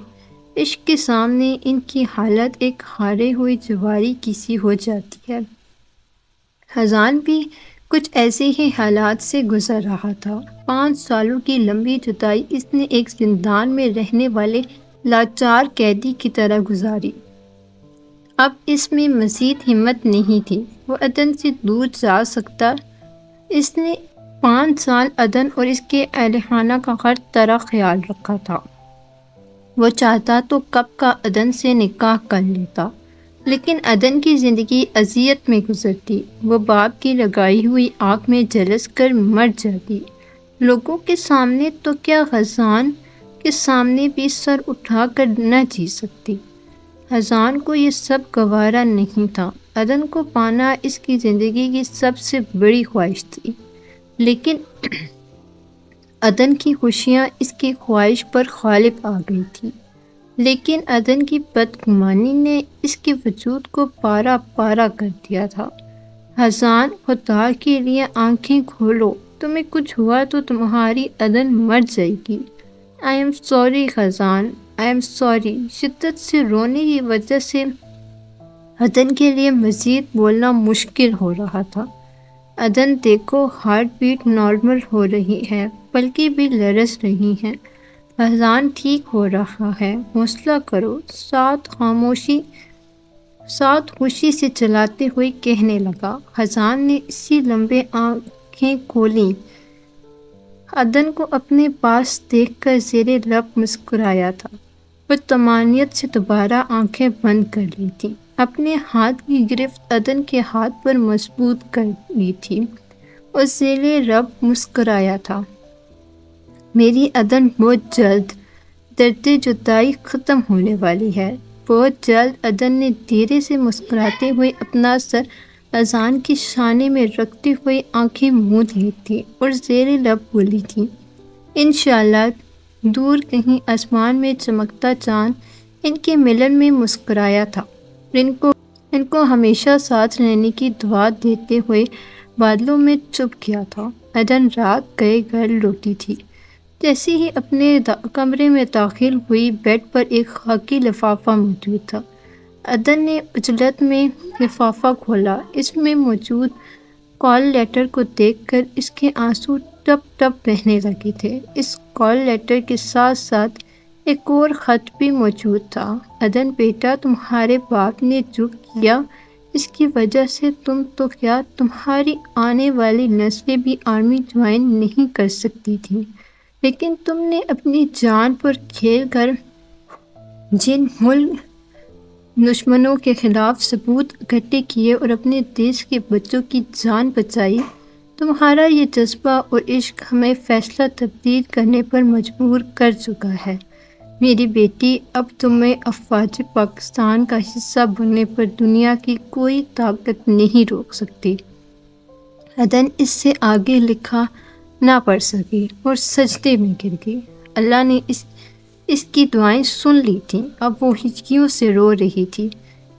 عشق کے سامنے ان کی حالت ایک ہارے ہوئے جواری کی سی ہو جاتی ہے۔ خزان بھی کچھ ایسے ہی حالات سے گزر رہا تھا۔ 5 سالوں کی لمبی جدائی اس نے ایک زندان میں رہنے والے لاچار قیدی کی طرح گزاری۔ اب اس میں مزید ہمت نہیں تھی وہ عدن سے دور جا سکتا۔ اس نے 5 سال عدن اور اس کے اہل خانہ کا ہر طرح خیال رکھا تھا۔ وہ چاہتا تو کب کا عدن سے نکاح کر لیتا، لیکن عدن کی زندگی اذیت میں گزرتی۔ وہ باپ کی لگائی ہوئی آنکھ میں جھلس کر مر جاتی۔ لوگوں کے سامنے تو کیا، خزان کے سامنے بھی سر اٹھا کر نہ جی سکتی۔ خزان کو یہ سب گوارا نہیں تھا۔ عدن کو پانا اس کی زندگی کی سب سے بڑی خواہش تھی، لیکن عدن کی خوشیاں اس کی خواہش پر غالب آ گئی تھی۔ لیکن عدن کی بدگمانی نے اس کے وجود کو پارا پارا کر دیا تھا۔ خزان، خدا کے لیے آنکھیں کھولو، تمہیں کچھ ہوا تو تمہاری عدن مر جائے گی۔ I am sorry Khazan, I am sorry. شدت سے رونے کی وجہ سے عدن کے لیے مزید بولنا مشکل ہو رہا تھا۔ عدن دیکھو، ہارٹ بیٹ نارمل ہو رہی ہے، پلکیں بھی لرز رہی ہیں، خزان ٹھیک ہو رہا ہے، حوصلہ کرو، ساتھ خوشی سے چلاتے ہوئے کہنے لگا۔ خزان نے اسی لمبے آنکھیں کھولیں، عدن کو اپنے پاس دیکھ کر زیر لب مسکرایا تھا۔ وہ طمانینت سے دوبارہ آنکھیں بند کر لی تھی، اپنے ہاتھ کی گرفت عدن کے ہاتھ پر مضبوط کر لی تھی اور زیر لب مسکرایا تھا۔ میری عدن، بہت جلد درد جدائی ختم ہونے والی ہے، بہت جلد۔ عدن نے دھیرے سے مسکراتے ہوئے اپنا سر خزان کی شانے میں رکھتے ہوئے آنکھیں موند لی تھی اور زیر لب بولی تھی، انشاءاللہ۔ دور کہیں آسمان میں چمکتا چاند ان کے ملن میں مسکرایا تھا اور ان کو ہمیشہ ساتھ رہنے کی دعا دیتے ہوئے بادلوں میں چھپ گیا تھا۔ عدن رات گئے گھر لوٹی تھی۔ جیسے ہی اپنے کمرے میں داخل ہوئی، بیڈ پر ایک خاکی لفافہ موجود تھا۔ عدن نے عجلت میں لفافہ کھولا۔ اس میں موجود کال لیٹر کو دیکھ کر اس کے آنسو ٹپ ٹپ بہنے لگے تھے۔ اس کال لیٹر کے ساتھ ساتھ ایک اور خط بھی موجود تھا۔ عدن بیٹا، تمہارے باپ نے جو کیا اس کی وجہ سے تم تو کیا، تمہاری آنے والی نسلیں بھی آرمی جوائن نہیں کر سکتی تھیں، لیکن تم نے اپنی جان پر کھیل کر جن ملک دشمنوں کے خلاف ثبوت اکٹھے کیے اور اپنے دیش کے بچوں کی جان بچائی، تمہارا یہ جذبہ اور عشق ہمیں فیصلہ تبدیل کرنے پر مجبور کر چکا ہے۔ میری بیٹی، اب تمہیں افواج پاکستان کا حصہ بننے پر دنیا کی کوئی طاقت نہیں روک سکتی۔ عدن اس سے آگے لکھا نہ پڑھ سکی اور سجدے میں گر گئی۔ اللہ نے اس کی دعائیں سن لی تھیں۔ اب وہ ہچکیوں سے رو رہی تھی۔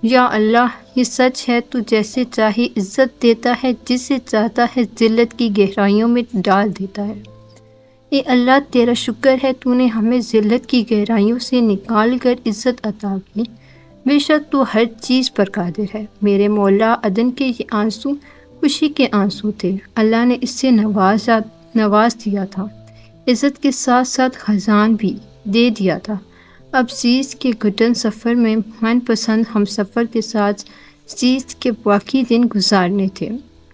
یا اللہ، یہ سچ ہے، تو جیسے چاہے عزت دیتا ہے، جسے چاہتا ہے ذلت کی گہرائیوں میں ڈال دیتا ہے۔ اے اللہ، تیرا شکر ہے، تو نے ہمیں ذلت کی گہرائیوں سے نکال کر عزت عطا کی۔ بے شک تو ہر چیز پر قادر ہے۔ میرے مولا، عدن کے یہ آنسو خوشی کے آنسو تھے۔ اللہ نے اس سے نواز دیا تھا، عزت کے ساتھ ساتھ خزان بھی دے دیا تھا۔ اب زیست کے گھٹن سفر میں من پسند ہم سفر کے ساتھ زیست کے باقی دن گزارنے تھے۔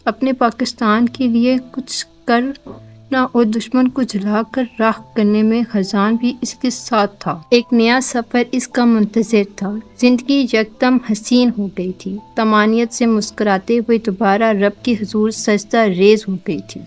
اپنے پاکستان کے لیے کچھ کرنا اور دشمن کو جلا کر راکھ کرنے میں خزان بھی اس کے ساتھ تھا۔ ایک نیا سفر اس کا منتظر تھا۔ زندگی یکدم حسین ہو گئی تھی۔ طمانینت سے مسکراتے ہوئے دوبارہ رب کے حضور سجدہ ریز ہو گئی تھی۔